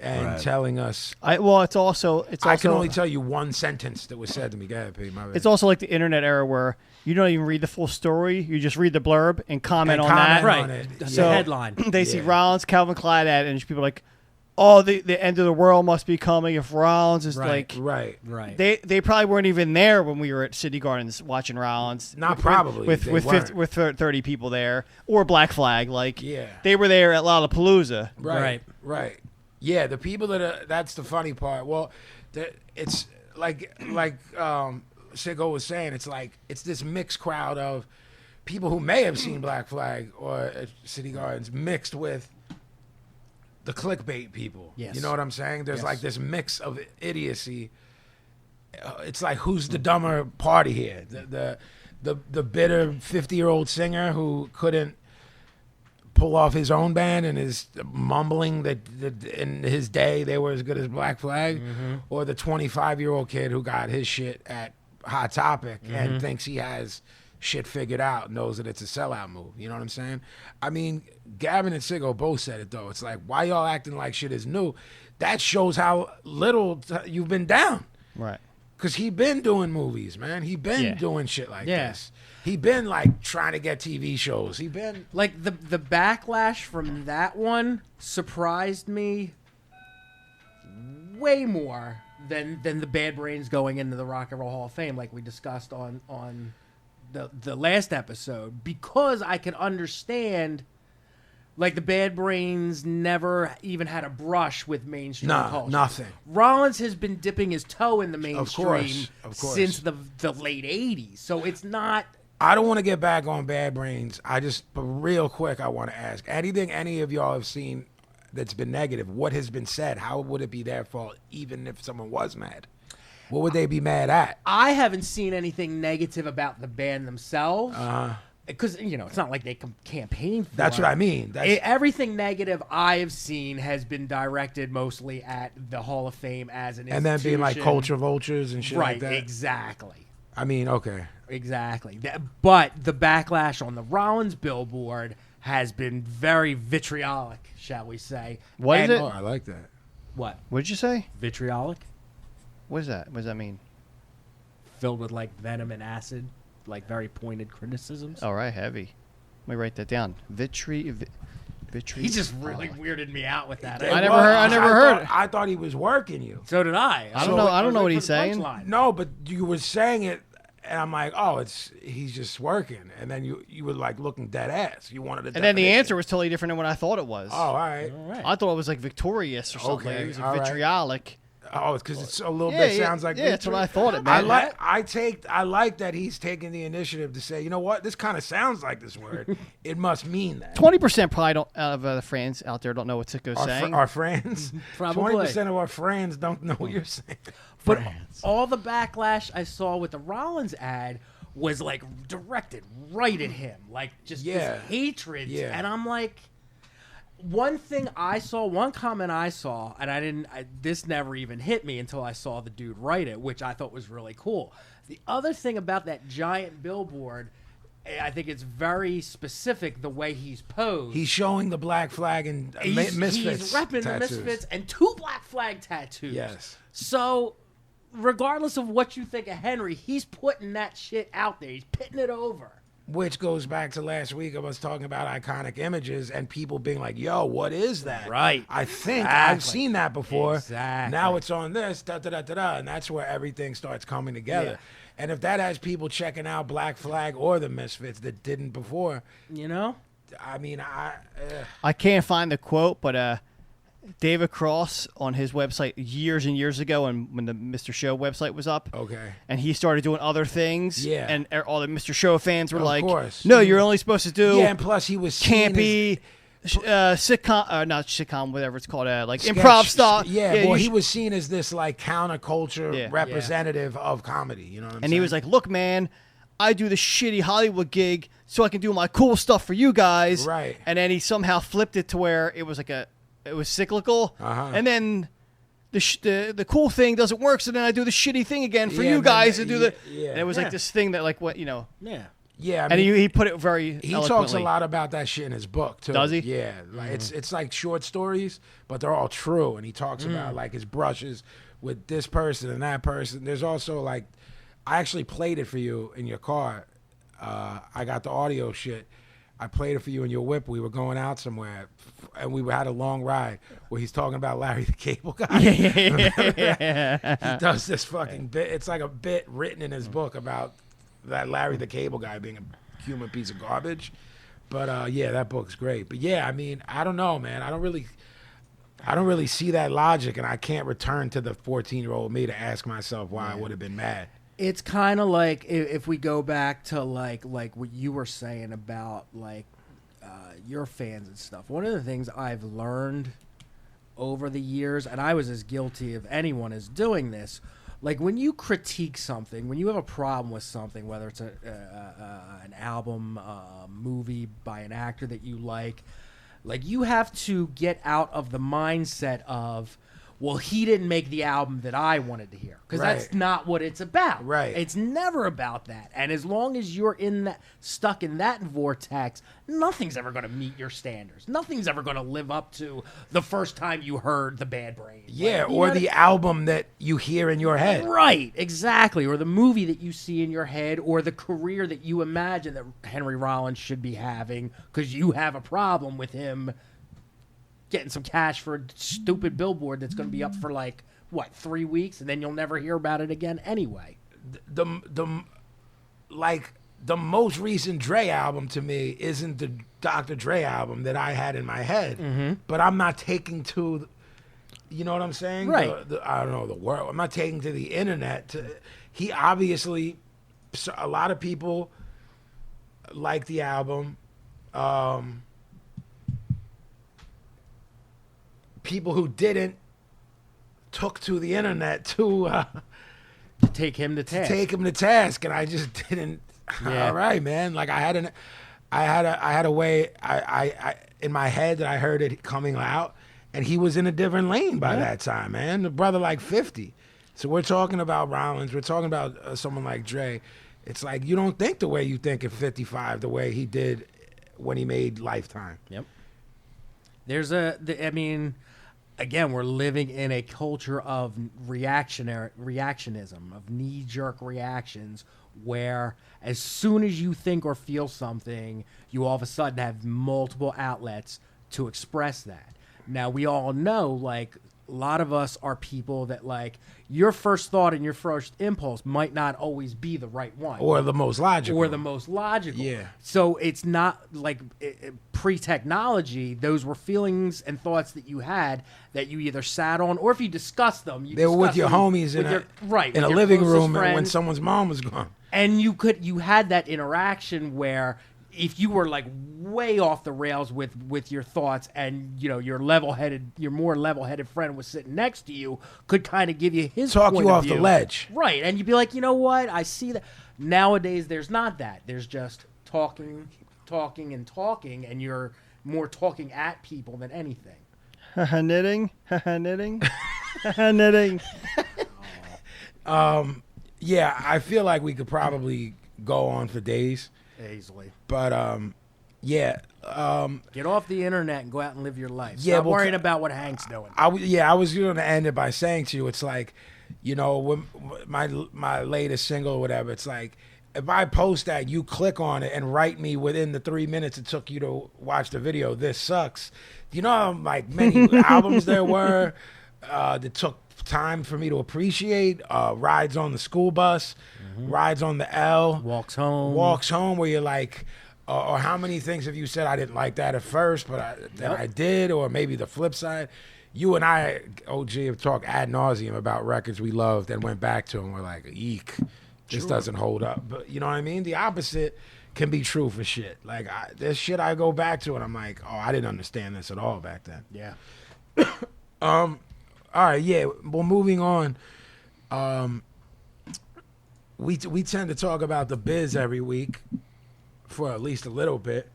and telling us. It's also. I can only tell you one sentence that was said to me. Go ahead, Pete. My bad. It's also like the internet era where you don't even read the full story. You just read the blurb and comment on that. on it. So Yeah. headline. They see Rollins, Calvin Klein ad, and people are like, "Oh, the end of the world must be coming if Rollins is like." Right. They probably weren't even there when we were at City Gardens watching Rollins. Not probably. with They with weren't. 50, with 30 people there or Black Flag. Like Yeah. they were there at Lollapalooza. Right. Yeah, the people that are, that's the funny part. Well, it's like Siggo was saying, it's this mixed crowd of people who may have seen Black Flag or City Gardens mixed with the clickbait people. Yes. You know what I'm saying? There's like this mix of idiocy. It's like, who's the dumber party here? The bitter 50-year-old singer who couldn't pull off his own band and is mumbling that in his day they were as good as Black Flag, or the 25-year-old kid who got his shit at Hot Topic and thinks he has shit figured out, knows that it's a sellout move. You know what I'm saying? I mean, Gavin and Siggo both said it though. It's like, why y'all acting like shit is new? That shows how little you've been down. Right. Cause he been doing movies, man. He been doing shit like Yeah. this. He been like trying to get TV shows. He been Like the backlash from that one surprised me way more than the Bad Brains going into the Rock and Roll Hall of Fame, like we discussed on the last episode, because I can understand. Like, the Bad Brains never even had a brush with mainstream culture. nothing. Rollins has been dipping his toe in the mainstream Of course. since the late 80s. So it's not... I don't want to get back on Bad Brains. But real quick, I want to ask, anything any of y'all have seen that's been negative, what has been said? How would it be their fault, even if someone was mad? What would they be mad at? I haven't seen anything negative about the band themselves. Because, you know, it's not like they campaign for That's it. what I mean. Everything negative I have seen has been directed mostly at the Hall of Fame as an institution. And then being like culture vultures and shit like that. Right, exactly. I mean, okay. Exactly. But the backlash on the Rollins billboard has been very vitriolic, shall we say. What is it? Oh, I like that. What? What did you say? Vitriolic? What is that? What does that mean? Filled with, like, venom and acid. Like, very pointed criticisms. All right, heavy. Let me write that down. Vitri. He just really weirded me out with that. I never heard. I thought he was working you. So did I. I don't know what he's saying. No, but you were saying it, and I'm like, oh, he's just working. And then you were like looking dead ass. You wanted a And then the definition. answer was totally different than what I thought it was. Oh, all right. I thought it was like victorious or something. Okay, It was all like right. vitriolic. Oh, it's because it's a little bit sounds like that's what I thought it I meant. I like that he's taking the initiative to say, you know what, this kind of sounds like this word. It must mean that. 20% probably don't of the fans out there don't know what Sicko's saying. Our friends, Probably. 20% of our friends don't know what you're saying. But all the backlash I saw with the Rollins ad was like directed right at him, like just this hatred. Yeah. And I'm like, one comment I saw, and this never even hit me until I saw the dude write it, which I thought was really cool. The other thing about that giant billboard, I think it's very specific the way he's posed. He's showing the Black Flag and Misfits. He's repping tattoos. the Misfits and 2 Black Flag tattoos. Yes. So, regardless of what you think of Henry, he's putting that shit out there. He's pitting it over. Which goes back to last week of us talking about iconic images and people being like, yo, what is that? Right. I think I've Exactly. seen that before. Exactly. Now it's on this, da-da-da-da-da, and that's where everything starts coming together. Yeah. And if that has people checking out Black Flag or the Misfits that didn't before, You know? I mean, I can't find the quote, but David Cross on his website years and years ago, and when the Mr. Show website was up, okay. and he started doing other things, Yeah. and all the Mr. Show fans were Of like, course. "No, you're only supposed to do Yeah, and plus he was seen campy." Sitcom, not sitcom, whatever it's called, like sketch- improv stuff. Yeah, you well, he should- was seen as this like counterculture Yeah. representative of comedy. You know what I'm saying? And he was like, "Look, man, I do the shitty Hollywood gig so I can do my cool stuff for you guys." Right. And then he somehow flipped it to where it was like it was cyclical. Uh-huh. And then the cool thing doesn't work, so then I do the shitty thing again for Yeah, you but guys the- to do the. yeah. And it was Yeah. like this thing that like Yeah. yeah, I and mean, he put it very. he eloquently. talks a lot about that shit in his book too. Does he? Yeah, like it's like short stories, but they're all true. And he talks about like his brushes with this person and that person. There's also like, I actually played it for you in your car. I got the audio shit. I played it for you in your whip. We were going out somewhere, and we had a long ride where he's talking about Larry the Cable Guy. He does this fucking bit. It's like a bit written in his book about that Larry the Cable Guy being a human piece of garbage. But yeah, that book's great. But yeah, I mean, I don't know, man. I don't really see that logic, and I can't return to the 14-year-old me to ask myself why I would have been mad. It's kind of like if we go back to like what you were saying about like your fans and stuff. One of the things I've learned over the years, and I was as guilty of anyone as doing this, like when you critique something, when you have a problem with something, whether it's an album, a movie by an actor that you like you have to get out of the mindset of, well, he didn't make the album that I wanted to hear, because that's Right. not what it's about. Right. It's never about that. And as long as you're stuck in that vortex, nothing's ever going to meet your standards. Nothing's ever going to live up to the first time you heard The Bad Brain. Yeah, Like, you or know the album that you hear in your head. Right, exactly. Or the movie that you see in your head, or the career that you imagine that Henry Rollins should be having, because you have a problem with him getting some cash for a stupid billboard that's going to be up for like, what, 3 weeks, and then you'll never hear about it again anyway. The most recent Dre album to me isn't the Dr. Dre album that I had in my head, but I'm not taking to, you know what I'm saying? Right. I don't know, the world. I'm not taking to the internet. He obviously, a lot of people like the album. People who didn't took to the internet to Take him to task. take him to task, and I just didn't. Yeah. All right, man. Like I had a way. I in my head that I heard it coming out, and he was in a different lane by that time, man. The brother like 50. So we're talking about Rollins. We're talking about someone like Dre. It's like you don't think the way you think at 55, the way he did when he made Lifetime. Yep. I mean, again, we're living in a culture of reactionism, of knee-jerk reactions, where as soon as you think or feel something, you all of a sudden have multiple outlets to express that. Now, we all know, like, a lot of us are people that, like, your first thought and your first impulse might not always be the right one. Or the most logical. Or the most logical. Yeah. So it's not like pre-technology, those were feelings and thoughts that you had that you either sat on, or if you discussed them, you They were with discussed your them homies with in your- right, in with a your living closest room when friends. someone's mom was gone. And you had that interaction where if you were like way off the rails with your thoughts, and you know your more level-headed friend was sitting next to you, could kind of give you his Talk point you of off the view. ledge. Right? And you'd be like, you know what? I see that. Nowadays, there's not that. There's just talking, and you're more talking at people than anything. knitting, knitting, knitting. Yeah, I feel like we could probably go on for days, Easily. but yeah, Get off the internet and go out and live your life. Yeah, Stop well, worrying about what Hank's doing. I was going to end it by saying to you, it's like, you know, when my latest single or whatever, it's like, if I post that, you click on it and write me within the 3 minutes it took you to watch the video, this sucks. You know how like many albums there were that took time for me to appreciate? Rides on the school bus, Rides on the L, Walks home. where you're like, or how many things have you said I didn't like that at first, but I did, or maybe the flip side. You and I, OG, have talked ad nauseum about records we loved and went back to them. We're like, eek, this doesn't hold up. But you know what I mean? The opposite can be true for shit. Like, there's shit I go back to and I'm like, oh, I didn't understand this at all back then. Yeah. All right, yeah. Well, moving on. We tend to talk about the biz every week for at least a little bit,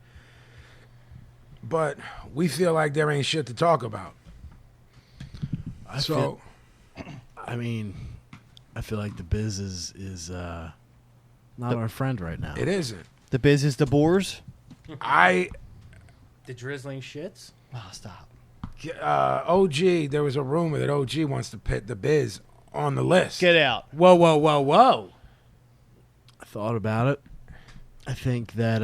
but we feel like there ain't shit to talk about. I feel like the biz is not our friend right now. It isn't. The biz is the boars. The drizzling shits. Oh, stop. OG, there was a rumor that OG wants to put the biz on the list. Get out. Whoa, whoa, whoa, whoa. I thought about it. I think that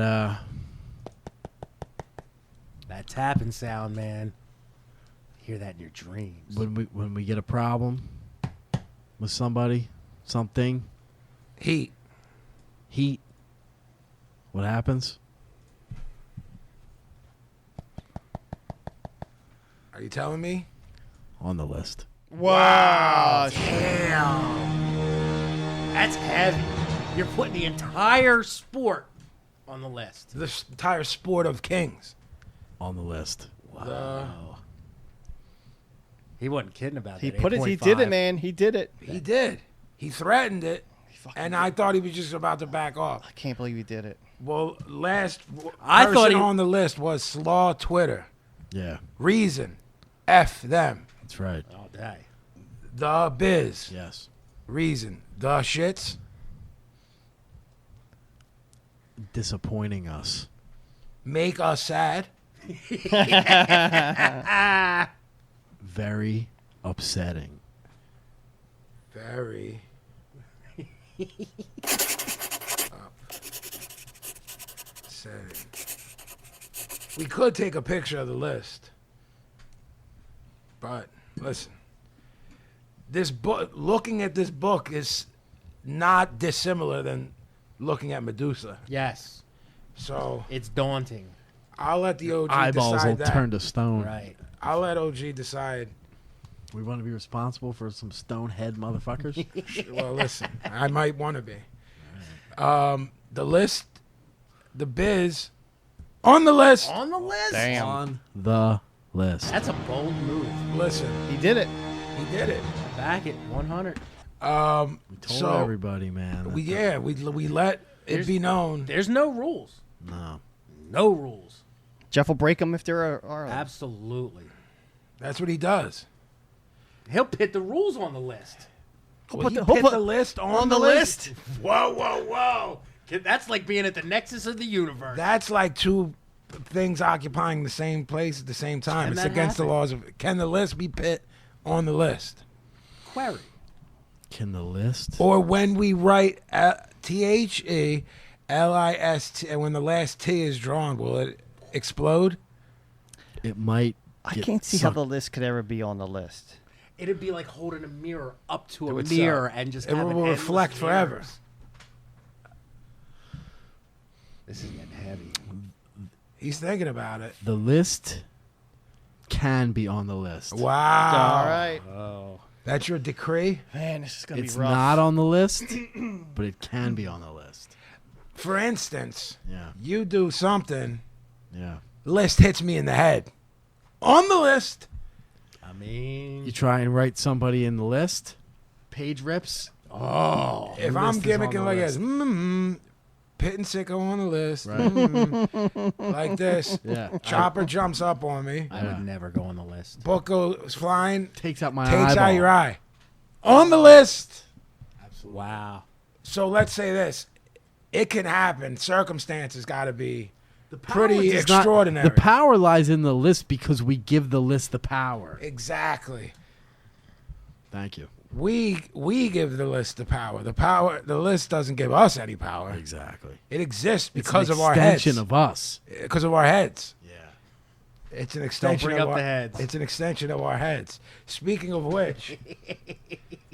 That tapping sound, man. Hear that in your dreams. when we get a problem with somebody, something, Heat. what happens? Are you telling me? On the list. Wow. That's heavy. You're putting the entire sport on the list. The entire sport of kings. On the list. Wow. He wasn't kidding about He that. put it. He 8.5. did it, man. He did it. He did. He threatened it, and I thought he was just about to back off. I can't believe he did it. Well, last I person thought he- on the list was Slaw Twitter. Yeah, Reason. F them. that's right. All day. The biz. Yes. Reason. The shits. Disappointing us. Make us sad. Very upsetting. Very. Upsetting. We could take a picture of the list. But listen. This book, looking at this book is not dissimilar than looking at Medusa. Yes. So It's daunting. I'll let the OG Eyeballs will decide that. turn to stone. Right. I'll let OG decide. We want to be responsible for some stonehead motherfuckers. Well, listen, I might want to be. The list, the biz, on the list. On the list? Damn. On the list. That's a bold move. Listen, He did it. he did it. Back at 100. We told So everybody, man. we let it There's- be known. There's no rules. No. No rules. Jeff will break them if there are. Absolutely. That's what he does. He'll put the rules on the list. Well, put he the- put he'll put- the list on the list. Whoa, whoa, whoa. That's like being at the nexus of the universe. That's like two things occupying the same place at the same time. Can It's that against the happen? laws of. Can the list be put on the list? Query. Can the list? Or when we write THELIST, and when the last T is drawn, will it explode? It might. I get can't see how sucked. the list could ever be on the list. It'd be like holding a mirror up to a itself. mirror and just It having will endless reflect forever. mirrors. This is getting heavy. He's thinking about it. The list can be on the list. Wow. All right. Oh. That's your decree? Man, this is gonna It's be rough. not on the list, but it can be on the list. For instance, Yeah. you do something, Yeah. list hits me in the head. On the list. I mean, You try and write somebody in the list, page rips. Oh. If the I'm list is on gimmicking the like this, list. Pit and Sicko on the list, Right. like this. Yeah. Chopper jumps up on me. I would never go on the list. Book goes flying, Takes out my takes eyeball. out your eye. On the list. Wow. So let's say this. It can happen. Circumstances got to be The pretty is not- extraordinary. the power lies in the list because we give the list the power. Exactly. Thank you. We give the list the power. The list doesn't give us any power. Exactly. It exists It's because an of our heads. extension of us. Because of our heads. Yeah. It's an extension bring of up our the heads. It's an extension of our heads. Speaking of which,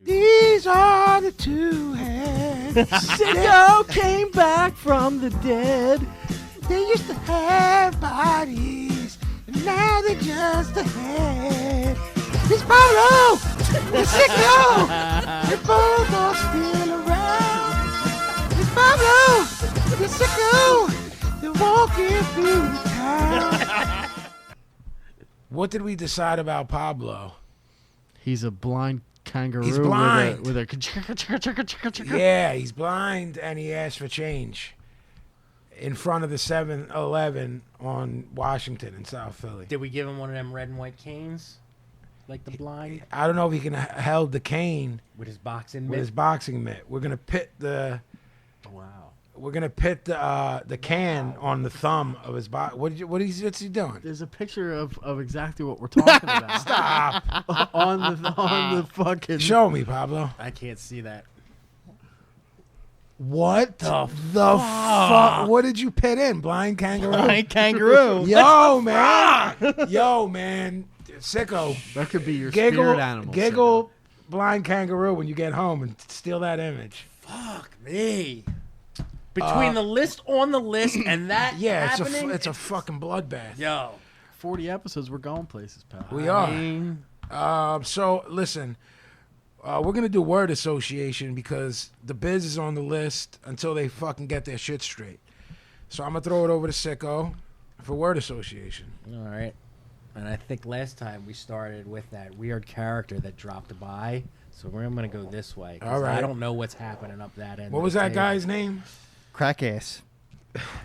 these are the two heads. Sicko came back from the dead. They used to have bodies, and now they're just a head. It's Pablo! It's Sicko! They both are still around. It's Pablo! It's Sicko! They're walking through the town. What did we decide about Pablo? He's a blind kangaroo. He's blind. With a Yeah, he's blind, and he asked for change in front of the 7-Eleven on Washington in South Philly. Did we give him one of them red and white canes? Like the blind? I don't know if he can held the cane With his boxing with mitt? his boxing mitt. We're gonna pit the can on the thumb of his box. What's he doing? There's a picture of exactly what we're talking about. Stop. on the fucking. Show me, Pablo. I can't see that. What the fuck? What did you pit in? Blind kangaroo? Blind kangaroo. Yo, man. Yo, man. Sicko. That could be your Giggle, spirit animal. giggle, blind kangaroo when you get home and steal that image. Fuck me. Between the list on the list and that Yeah, happening, it's a fucking bloodbath. Yo. 40 episodes. We're going places, pal. We are. mean, So listen, we're gonna do word association because the biz is on the list until they fucking get their shit straight. So I'm gonna throw it over to Sicko for word association. all right. And I think last time we started with that weird character that dropped by. So I'm going to go this way. 'Cause All right. I don't know what's happening up that end. What of was the that table. guy's name? Crack ass.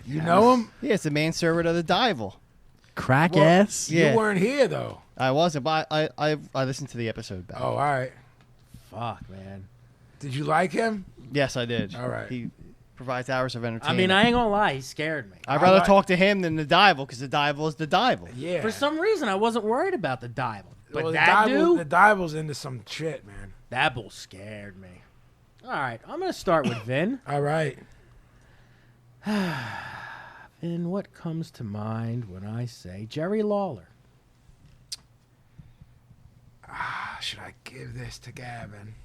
You know him? Yeah, it's the manservant of the Dival. Crack Well, ass. Yeah. You weren't here though. I wasn't, but I listened to the episode back. Oh, all right. Fuck, man. Did you like him? Yes, I did. All right. He provides hours of entertainment. I mean, I ain't going to lie. He scared me. I'd rather like- talk to him than the Dival because the Dival is the Dival. Yeah. For some reason, I wasn't worried about the Dival. But Well, that dude, the Dival's into some shit, man. that bull scared me. All right. I'm going to start with Vin. All right. Vin, what comes to mind when I say Jerry Lawler? Should I give this to Gavin?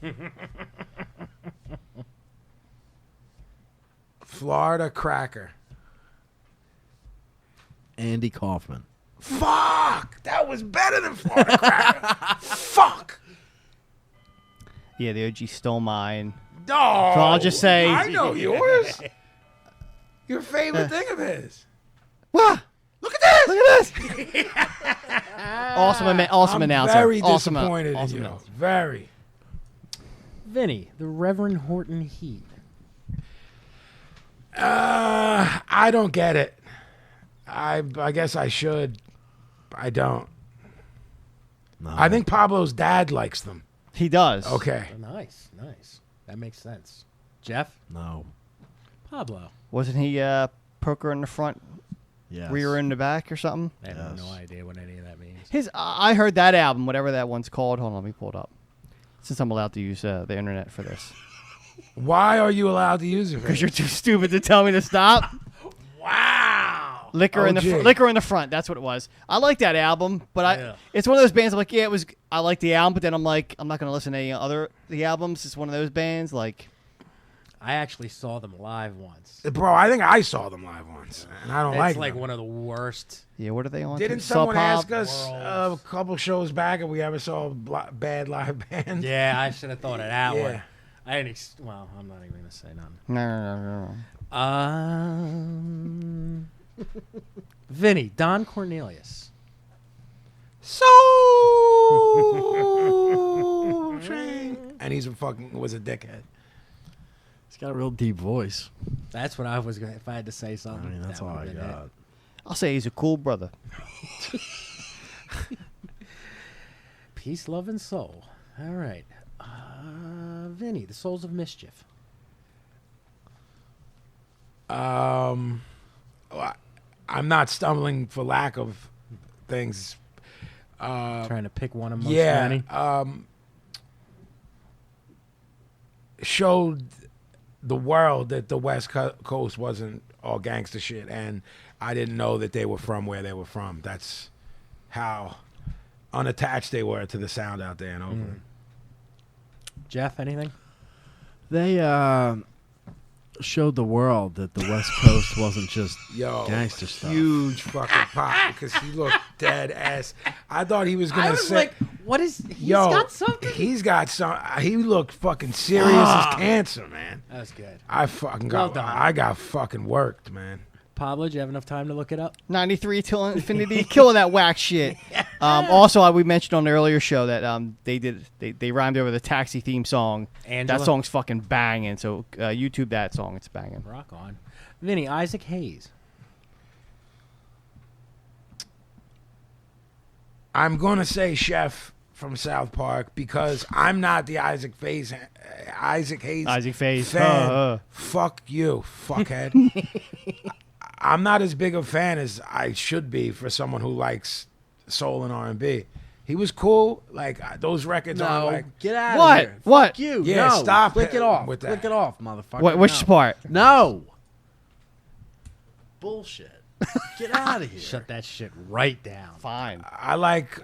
Florida Cracker. Andy Kaufman. Fuck! That was better than Florida Cracker. Fuck! Yeah, the OG stole mine. No! So I'll just say- I know yours. Your favorite thing of his. What? Look at this! Look at this! awesome I'm announcer. very awesome, disappointed awesome in you. announcer. Very. Vinny, the Reverend Horton Heat. I don't get it. I guess I should. I don't. No. I think Pablo's dad likes them. He does. Okay. Oh, nice, nice. That makes sense. Jeff? No. Pablo? Wasn't he poker in the front, Yes. rear in the back, or something? I have Yes. no idea what any of that means. I heard that album, whatever that one's called. Hold on, let me pull it up. Since I'm allowed to use the internet for this. Why are you allowed to use it? Because you're too stupid to tell me to stop. Wow! Liquor in the OG. liquor in the front. That's what it was. I like that album, but Yeah. it's one of those bands. I'm like, yeah, it was. I like the album, but then I'm like, I'm not gonna listen to any other the albums. It's one of those bands. Like, I actually saw them live once. Bro, I think I saw them live once, and I don't It's like like them. one of the worst. yeah, what are they on? Didn't Sub someone Pop? ask us a couple shows back if we ever saw a bad live band? Yeah, I should have thought of that Yeah. one. I didn't. Well, I'm not even gonna say nothing. No. Vinny, Don Cornelius. Soul Train. And he's was a dickhead. He's got a real deep voice. That's what I was gonna. If I had to say I something, mean, that's that all I would've been it. got. I'll say he's a cool brother. Peace, love, and soul. All right, Vinny, the Souls of Mischief. I'm not stumbling for lack of things. Trying to pick one amongst Yeah. many. showed the world that the West Coast wasn't all gangster shit, and I didn't know that they were from where they were from. That's how unattached they were to the sound out there in Oakland. Jeff, anything? They showed the world that the West Coast wasn't just gangster stuff. Huge fucking pop because he looked dead ass. I thought he was gonna I was say, like, what is... He's "Yo, got something? he's got some." He looked fucking serious as cancer, man. That was good. I fucking Well got. done. I got fucking worked, man. Pablo, do you have enough time to look it up? 93 till infinity, killing that whack shit. Also, we mentioned on the earlier show that they rhymed over the Taxi theme song. Angela? That song's fucking banging. So YouTube that song, it's banging. Rock on. Vinny, Isaac Hayes. I'm gonna say Chef from South Park because I'm not the Isaac Hayes Isaac Hayes. fan. Fuck you, fuckhead. I'm not as big a fan as I should be for someone who likes soul and R&B. He was cool. Like those records are like. Get out What? of here. What? Fuck you. Yeah, no. stop Click it off. with that. Click it off, motherfucker. What? Which no. part? No. Bullshit. Get out of here. Shut that shit right down. Fine. I like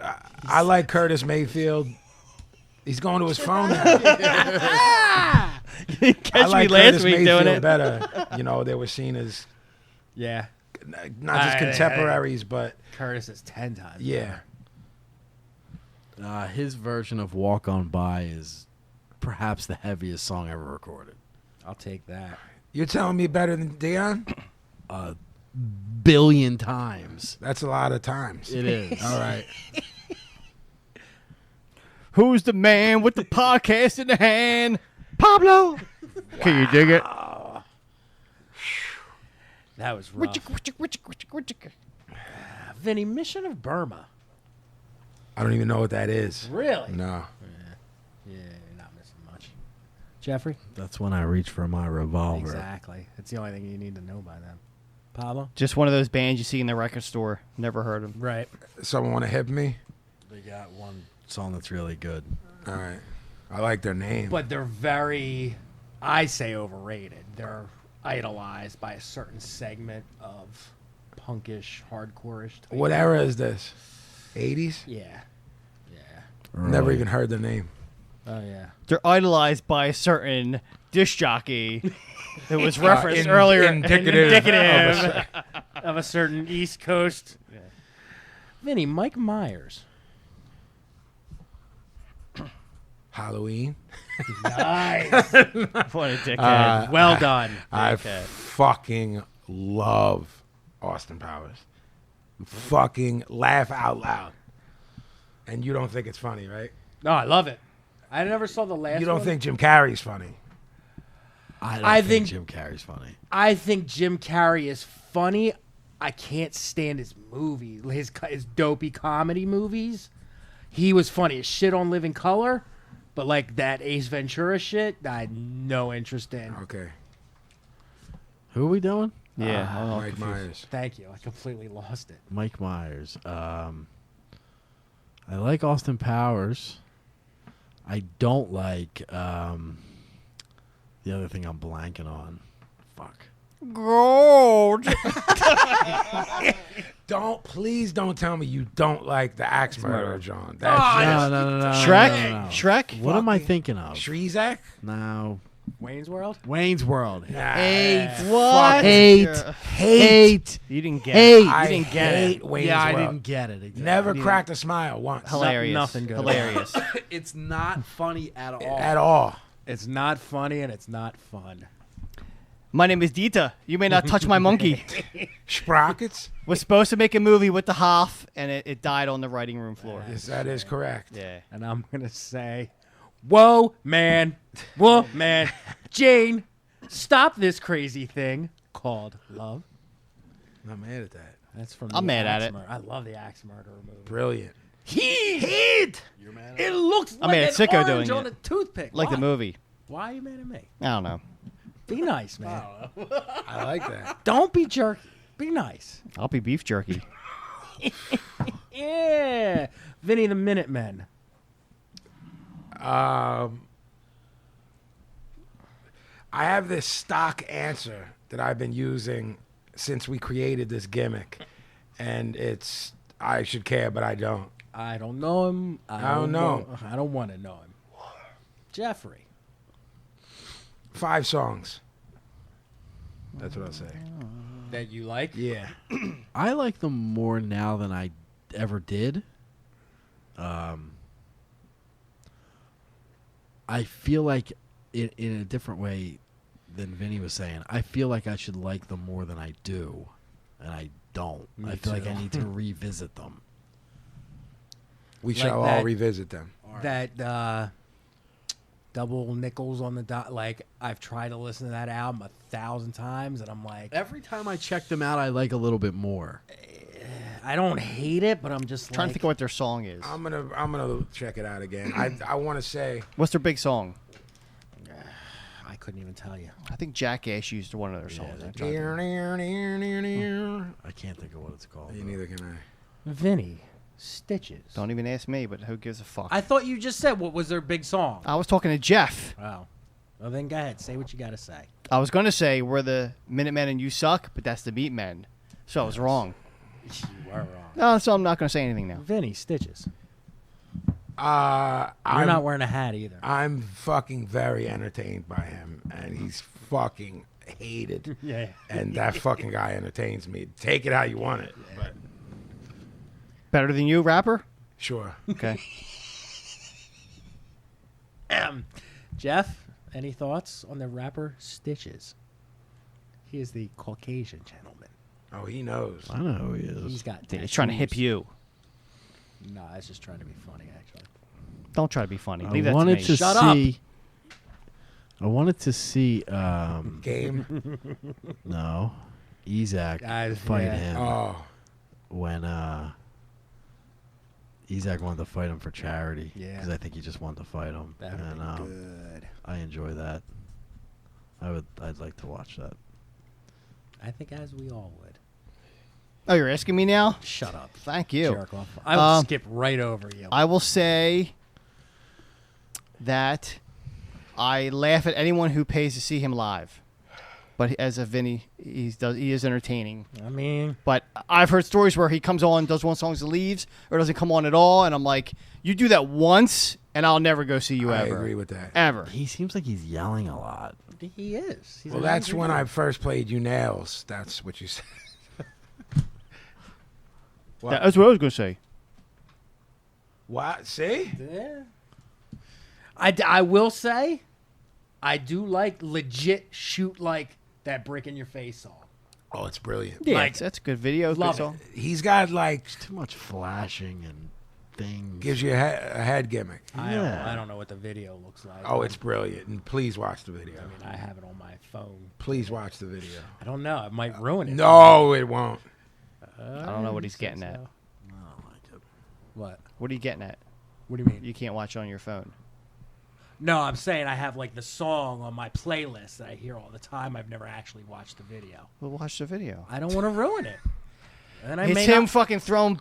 Curtis Mayfield. He's going to his phone now. You didn't I catch like me last Curtis week Mayfield doing it. better. You know, they were seen as Yeah. not just contemporaries, but Curtis is 10 times. yeah. His version of Walk On By is perhaps the heaviest song ever recorded. I'll take that. You're telling me better than Dion? A billion times. That's a lot of times. It is. All right. Who's the man with the podcast in the hand? Pablo. Can you dig it? That was rough. Vinny, Mission of Burma. I don't even know what that is. Really? No. Yeah, you're not missing much. Jeffrey? That's when I reach for my revolver. Exactly. That's the only thing you need to know by then. Pablo? Just one of those bands you see in the record store. Never heard of them. Right. Someone want to hit me? They got one song that's really good. All right. I like their name. But they're very, I say, overrated. They're idolized by a certain segment of punkish, hardcore-ish. type. What era is this? 80s? Yeah. Yeah. Never even heard the name. Oh, yeah. They're idolized by a certain disc jockey that was referenced earlier. Indicative. Of a certain East Coast. Yeah. Vinny, Mike Myers. Halloween. Nice. What a dickhead. Well done. I Okay. fucking love Austin Powers. Fucking laugh out loud. And you don't think it's funny, right? No, I love it. I never saw the last You don't one. think Jim Carrey's funny? I don't think think- Jim Carrey's funny. I think Jim Carrey is funny. I can't stand his movies, his dopey comedy movies. He was funny as shit on Living Color, but like that Ace Ventura shit, I had no interest in. Okay. Who are we doing? Yeah. I'm all Mike confused. Myers. Thank you. I completely lost it. Mike Myers. I like Austin Powers. I don't like the other thing I'm blanking on. Fuck. Gold. Please don't tell me you don't like the Axe Murderer, John. That's No. Shrek? No. Shrek? What am I thinking of? Shrizak? No. Wayne's World? Wayne's World. Nah. What? Hate. You didn't get Hate. it. You I didn't get hate it. Wayne's Yeah, I World. didn't get it. Exactly. Never cracked a smile once. Hilarious. Nothing good. Hilarious. It's not funny at all. At all. It's not funny and it's not fun. My name is Dita. You may not touch my monkey. Sprockets? Was supposed to make a movie with the Hoff, and it died on the writing room floor. Yes, that is correct. Yeah. And I'm going to say, whoa, man. Whoa, man. Jane, stop this crazy thing called love. Not mad at that. That's from I'm the mad at Axe it. Murderer. I love the Axe Murderer movie. Brilliant. Heat. You're mad at It looks I'm like mad an at Sicko orange doing on it. a toothpick. Like Why? the movie. Why are you mad at me? I don't know. Be nice, man. I like that. Don't be jerky. Be nice. I'll be beef jerky. Yeah. Vinny the Minutemen. I have this stock answer that I've been using since we created this gimmick, and it's I should care, but I don't. I don't know him. I don't know. I don't want to know him. Jeffrey. 5 songs. That's what I'll say. That you like? Yeah. I like them more now than I ever did. I feel like in a different way than Vinny was saying, I feel like I should like them more than I do, and I don't. Me I feel like too. I need to revisit them. We Like shall that- all revisit them. That double nickels on the dot. Like, I've tried to listen to that album 1,000 times, and I'm like, Every time I check them out, I like a little bit more. I don't hate it, but I'm just Trying to like, think of what their song is. I'm gonna check it out again. I want to say What's their big song? I couldn't even tell you. I think Jackass used one of their songs. they I'm trying to- I can't think of what it's called. You neither can I. Vinny, Stitches. Don't even ask me, but who gives a fuck? I thought you just said what was their big song. I was talking to Jeff. Oh. Well, then go ahead. Say what you got to say. I was going to say we're the Minutemen and you suck, but that's the Meatmen. So I was wrong. You were wrong. No, so I'm not going to say anything now. Vinny, Stitches. You're I'm not wearing a hat either. I'm fucking very entertained by him, and he's fucking hated. Yeah. And that fucking guy entertains me. Take it how you want it, but Better than you, rapper? sure. Okay. Jeff, any thoughts on the rapper Stitches? He is the Caucasian gentleman. Oh, he knows. I know who he is. He's got He's trying to hip tattoos. you. No, I was just trying to be funny, actually. Don't try to be funny. I Leave that wanted to me. to Shut up. see. I wanted to see. Game. No, Isaac Guys, fight yeah. him Oh, when Isaac wanted to fight him for charity. Yeah. Because I think he just wanted to fight him, That would and be good. I enjoy that. I'd like to watch that. I think as we all would. Oh, you're asking me now? Shut up. Thank you. Jerk off. I will skip right over you. I will say that I laugh at anyone who pays to see him live. But as a Vinny, he is entertaining. I mean, But I've heard stories where he comes on, does one song, and leaves, or doesn't come on at all, and I'm like, you do that once, and I'll never go see you I ever. agree with that. Ever. He seems like he's yelling a lot. he is. He's Well, an that's angry when guy. I first played You Nails. That's what you said. What? That's what I was going to say. What? See? Yeah. I will say, I do like legit shoot like that brick in your face song. Oh, it's brilliant. Yeah, Like, that's a good video. love good it. song. He's got like Too much flashing and things. gives you a head gimmick. Yeah. I don't know what the video looks like. Oh, it's brilliant. And please watch the video. I mean, I have it on my phone. Please watch the video. I don't know. It might ruin it. No, it won't. I don't know what he's getting at. I don't like it. What? What are you getting at? What do you mean? You can't watch it on your phone. No, I'm saying I have like the song on my playlist that I hear all the time. I've never actually watched the video. Well, watch the video. I don't want to ruin it. And I It's may him not, fucking throwing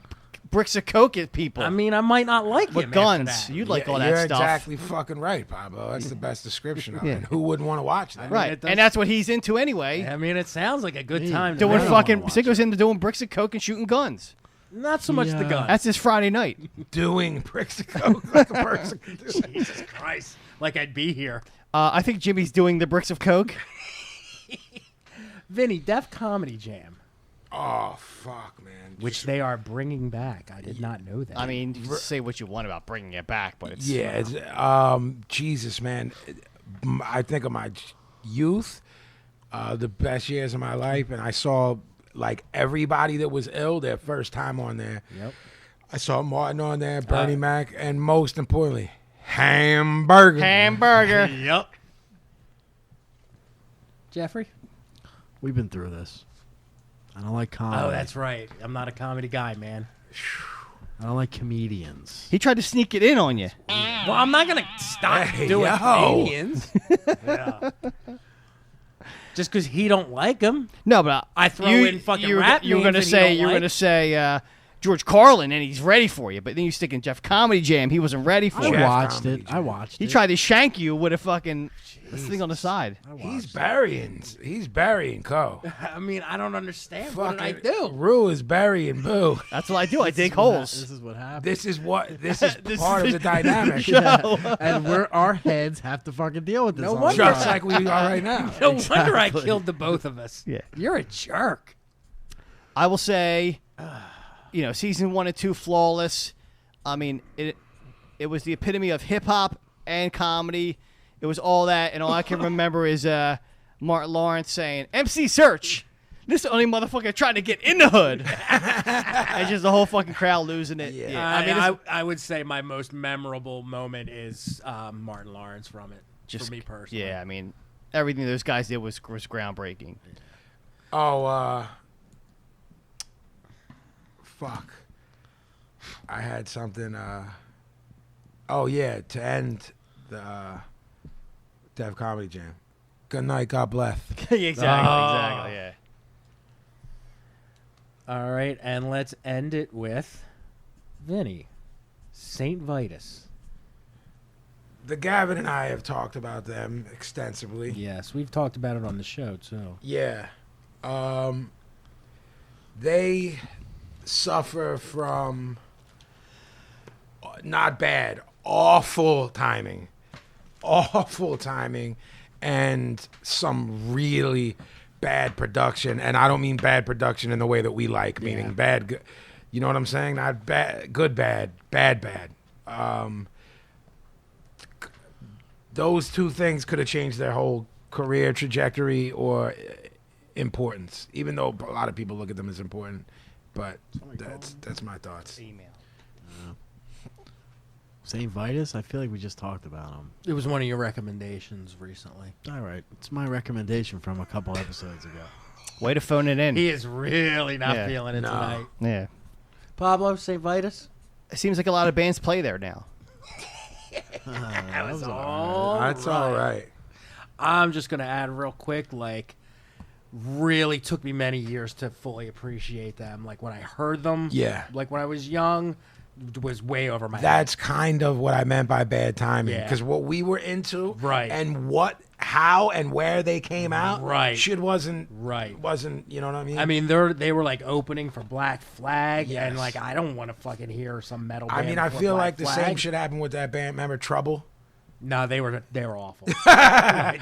bricks of coke at people I mean, I might not like with him guns. after that. You like Yeah, all that you're stuff. exactly fucking right, Pablo. That's the best description of Yeah. it. And who wouldn't want to watch that? Right. it does- And that's what he's into anyway. I mean, it sounds like a good Yeah. time. To Doing me. fucking watch Sicko's into doing bricks of coke and shooting guns. Not so much the Yeah. gun. That's his Friday night. Doing bricks of coke like a person can do. Jesus Christ. Like I'd be here. I think Jimmy's doing the bricks of coke. Vinny, Def Comedy Jam, Oh, fuck, man. which they are bringing back. I did not know that. I mean, you can say what you want about bringing it back, but it's Yeah, it's, Jesus, man. I think of my youth, the best years of my life, and I saw like everybody that was ill their first time on there. Yep. I saw Martin on there, Bernie Mac, and most importantly, Hamburger. hamburger. Yep. Jeffrey? We've been through this. I don't like comedy. Oh, that's right. I'm not a comedy guy, man. I don't like comedians. He tried to sneak it in on you. Well, I'm not going to stop Hey, doing yo. comedians. Yeah. Just because he don't like him. No, but I throw in fucking you were, rap you were names gonna that he say don't you were like. gonna say George Carlin and he's ready for you. But then you stick in Jeff Comedy Jam, he wasn't ready for I it. watched Comedy it. Jam. I watched He it. tried to shank you with a fucking this thing on the side. He's burying Co. I mean, I don't understand. Fucking What did I do? Rue is burying Boo. That's what I do. I dig holes. This is what happened. This is This part is of the dynamic. And our heads have to fucking deal with this. No all wonder. the Just time. like we are right now. No wonder I killed the both of us. Yeah. You're a jerk. I will say, season 1 and 2 flawless. I mean, it was the epitome of hip hop and comedy. It was all that, and all I can remember is Martin Lawrence saying, "MC Search, this is the only motherfucker trying to get in the hood." And just the whole fucking crowd losing it. Yeah. I mean, it's- I would say my most memorable moment is Martin Lawrence from it. just for me personally. Yeah, I mean, everything those guys did was groundbreaking. Oh, fuck. I had something. To end the Def Comedy Jam. Good night. God bless. Exactly. Yeah. All right, and let's end it with Vinny, Saint Vitus. The Gavin and I have talked about them extensively. Yes, we've talked about it on the show too. Yeah. They suffer from not bad, awful timing. Awful timing and some really bad production. And I don't mean bad production in the way that we like, meaning bad good. You know what I'm saying? Not bad, good, bad, bad, bad. Those two things could have changed their whole career trajectory or importance, even though a lot of people look at them as important. But that's my thoughts. Email. St. Vitus, I feel like we just talked about him. It was one of your recommendations recently. All right. It's my recommendation from a couple episodes ago. Way to phone it in. He is really not Yeah. feeling it No. tonight. Yeah. Pablo, Saint Vitus. It seems like a lot of bands play there now. That was That's all right. I'm just gonna add real quick, really took me many years to fully appreciate them. Like when I heard them, Yeah. like when I was young, was way over my head. That's kind of what I meant by bad timing. Yeah. Because what we were into, Right. and how and where they came out, Right. shit wasn't, Right. you know what I mean? I mean, they were like opening for Black Flag, Yes. and like I don't want to fucking hear some metal. I band mean, I before feel Black like the Flag. same shit happened with that band. Remember Trouble? No, they were awful. I,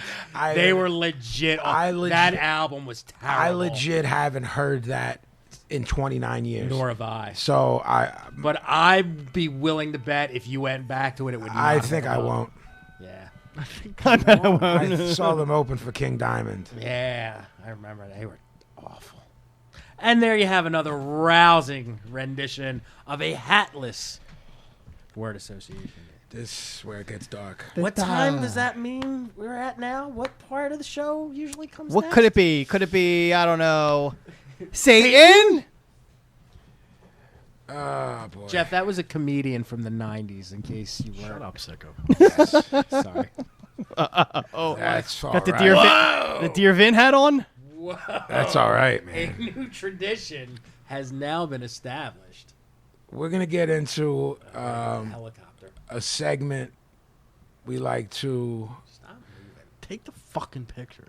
They were legit. That album was terrible. I legit haven't heard that in 29 years. Nor have I. So But I'd be willing to bet if you went back to it, it would. I not think hold I up. won't. Yeah. I saw them open for King Diamond. Yeah, I remember they were awful. And there you have another rousing rendition of a hatless word association. This is where it gets dark. What time does that mean we're at now? What part of the show usually comes What next? could it be? Could it be, I don't know, Satan? Oh, boy. Jeff, that was a comedian from the 90s, in case you Shut weren't. up, sicko. Sorry. That's all Got the right. Dear Vin hat on? Whoa. That's all right, A man. new tradition has now been established. We're going to get into Helicopter. a segment we like to Stop moving. Take the fucking picture.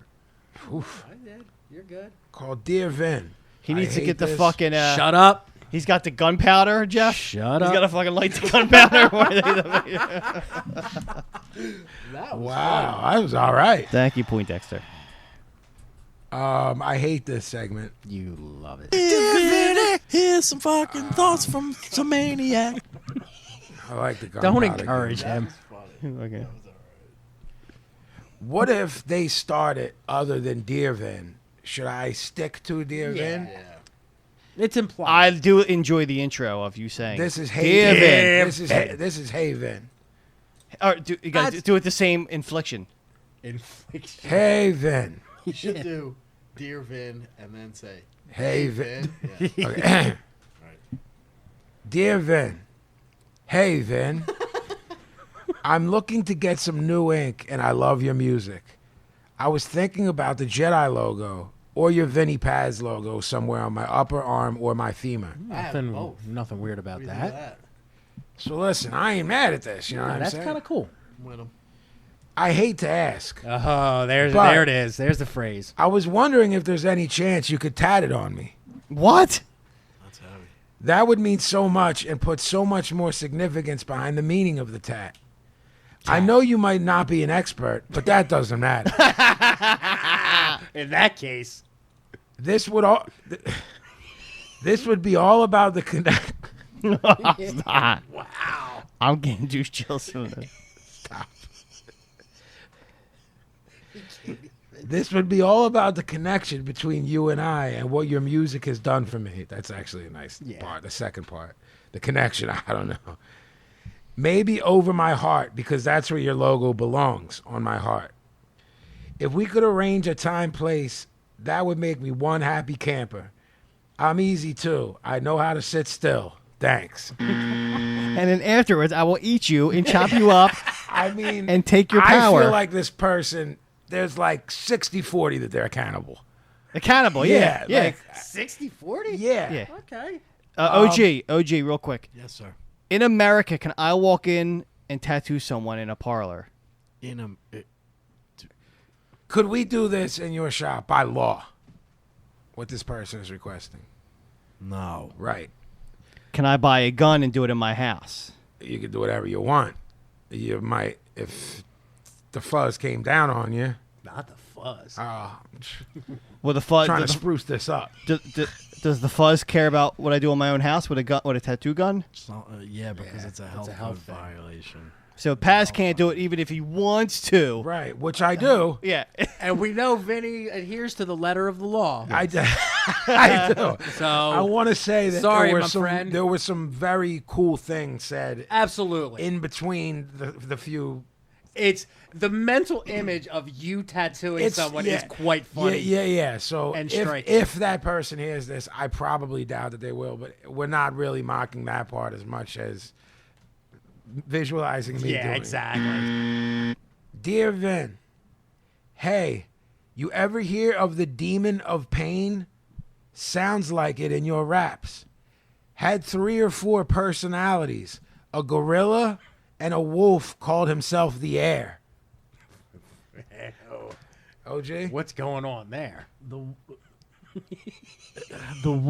I did. You're good. call Dear Vin. He I needs to hate get the this. fucking. Shut up. He's got the gunpowder, Jeff. Shut He's up. got to fucking light the gunpowder. Wow, that was all right. Thank you, Poindexter. I hate this segment. You love it. Here's some fucking thoughts from some maniac. I like the Don't gunpowder encourage game. him. Okay. What if they started other than Dear Vin? Should I stick to Dear Vin? It's implied. I do enjoy the intro of you saying, This is Dear Hey Vin. Vin. This is Hey Vin. Or you got to That's- do it the same inflection. Infliction. Hey Vin. You should do Dear Vin and then say, Hey Vin. Yeah. Okay. Dear Vin. Hey Vin. I'm looking to get some new ink and I love your music. I was thinking about the Jedi logo or your Vinnie Paz logo somewhere on my upper arm or my femur. Nothing weird about that. So listen, I ain't mad at this. You know what I'm That's saying? kind of cool. I hate to ask. Oh, there it is. There's the phrase. I was wondering if there's any chance you could tat it on me. What? That's heavy. That would mean so much and put so much more significance behind the meaning of the tat. I know you might not be an expert, but that doesn't matter. In that case, This would be all about the connect. Stop. Wow. I'm getting juice chills from this. Stop. This would be all about the connection between you and I and what your music has done for me. That's actually a nice part. The second part, the connection. I don't know. Maybe over my heart, because that's where your logo belongs, on my heart. If we could arrange a time, place, that would make me one happy camper. I'm easy too. I know how to sit still. Thanks. And then afterwards, I will eat you and chop you up I mean, and take your I power. feel like this person, there's like 60-40 that they're accountable. Accountable, yeah. Yeah. Like, 60-40? yeah. Yeah. Okay. OG, real quick. Yes, sir. In America, can I walk in and tattoo someone in a parlor? Could we do this in your shop by law? What this person is requesting. No. Right. Can I buy a gun and do it in my house? You can do whatever you want. You might, if the fuzz came down on you. Not the fuzz. Well, the fuzz Trying to spruce this up. does the fuzz care about what I do in my own house with a gun, with a tattoo gun? Yeah, because it's a health health code thing. violation. So Paz can't do it even if he wants to. Right, which I do. Yeah. And we know Vinny adheres to the letter of the law. I do. I do. So I want to say that sorry, my there friend. were some very cool things said absolutely. in between the few. It's the mental image of you tattooing someone is quite funny. Yeah. So And if, striking. if that person hears this, I probably doubt that they will, but we're not really mocking that part as much as visualizing me doing Yeah, it. exactly. Dear Vin, hey, you ever hear of the demon of pain? Sounds like it in your raps. Had 3 or 4 personalities, a gorilla and a wolf called himself the air. OJ? What's going on there? The wolf.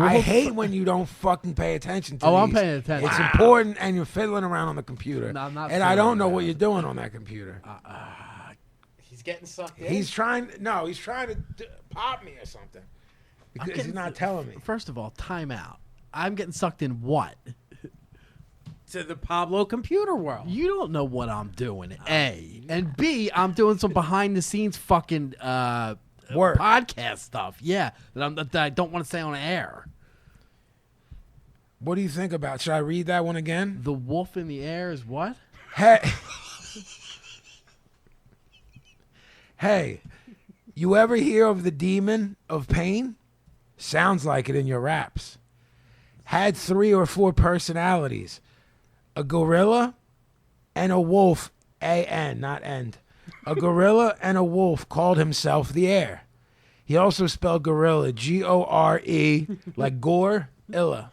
I hate when you don't fucking pay attention to I'm these. paying attention. It's important and you're fiddling around on the computer. No, I'm not and I don't fiddling know what around. you're doing on that computer. He's getting sucked in. He's trying to pop me or something. Because he's not telling me. First of all, time out. I'm getting sucked in what? to the Pablo computer world. You don't know what I'm doing, A. And B, I'm doing some behind the scenes fucking Work. podcast stuff. Yeah, that I don't want to say on air. What do you think about? Should I read that one again? The wolf in the air is what? Hey. Hey, you ever hear of the demon of pain? Sounds like it in your raps. Had 3 or 4 personalities. A gorilla and a wolf, A-N, not end. A gorilla and a wolf called himself the air. He also spelled gorilla, G-O-R-E, like gore, illa.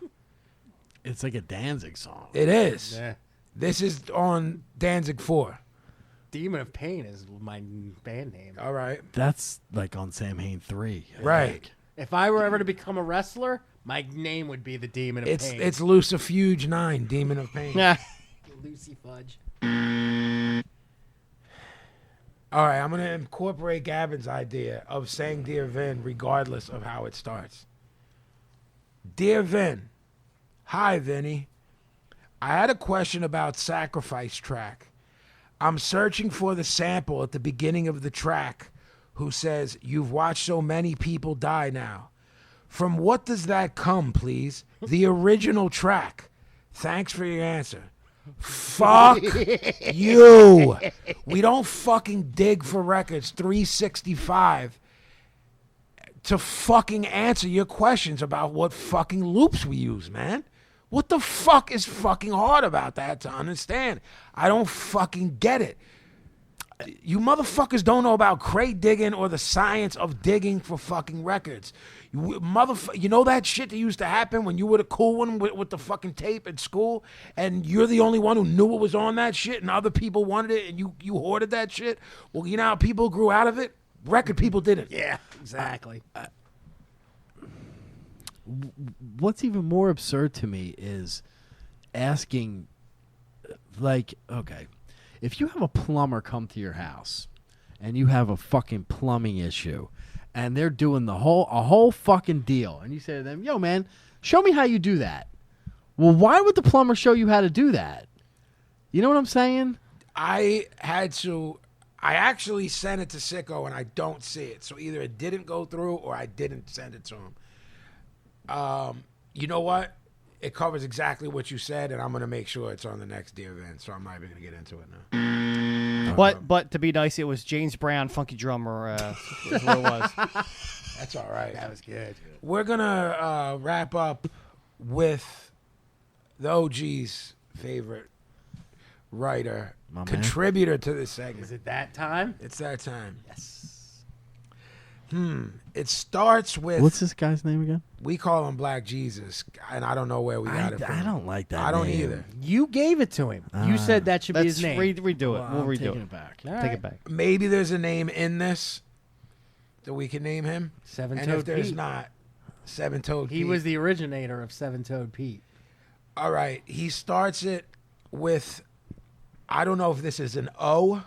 It's like a Danzig song. It is. Yeah. This is on Danzig 4. Demon of Pain is my band name. All right. That's like on Sam Hain 3. I Right. think. If I were ever to become a wrestler, my name would be the Demon of Pain. It's Lucifuge 9, Demon of Pain. Yeah. Lucy Fudge. All right, I'm going to incorporate Gavin's idea of saying Dear Vin regardless of how it starts. Dear Vin, hi Vinny. I had a question about Sacrifice track. I'm searching for the sample at the beginning of the track who says, you've watched so many people die now. From what does that come, please? The original track. Thanks for your answer. Fuck you. We don't fucking dig for records 365 to fucking answer your questions about what fucking loops we use, man. What the fuck is fucking hard about that to understand? I don't fucking get it. You motherfuckers don't know about crate digging or the science of digging for fucking records. You know that shit that used to happen when you were the cool one with the fucking tape at school, and you're the only one who knew what was on that shit, and other people wanted it, and you hoarded that shit? Well, you know how people grew out of it? Record people didn't. Yeah, exactly. What's even more absurd to me is asking, like, okay, if you have a plumber come to your house and you have a fucking plumbing issue and they're doing a whole fucking deal, and you say to them, yo, man, show me how you do that. Well, why would the plumber show you how to do that? You know what I'm saying? I actually sent it to Sicko and I don't see it. So either it didn't go through or I didn't send it to him. You know what? It covers exactly what you said, and I'm going to make sure it's on the next Dear Event, so I'm not even going to get into it now. But to be nice, it was James Brown, Funky Drummer, is what it was. That's all right. That was good. We're going to wrap up with the OG's favorite writer, My man. contributor to this segment. Is it that time? It's that time. Yes. It starts with... What's this guy's name again? We call him Black Jesus, and I don't know where we got it from. I don't like that I don't name. either. You gave it to him. You said that should be Let's his name. redo it. Well, We'll I'm redo taking it. it back. All Take right. it back. Maybe there's a name in this that we can name him. And Seven-Toed if there's Pete. not, Seven-Toed Pete. He was the originator of Seven-Toed Pete. All right. He starts it with, I don't know if this is an O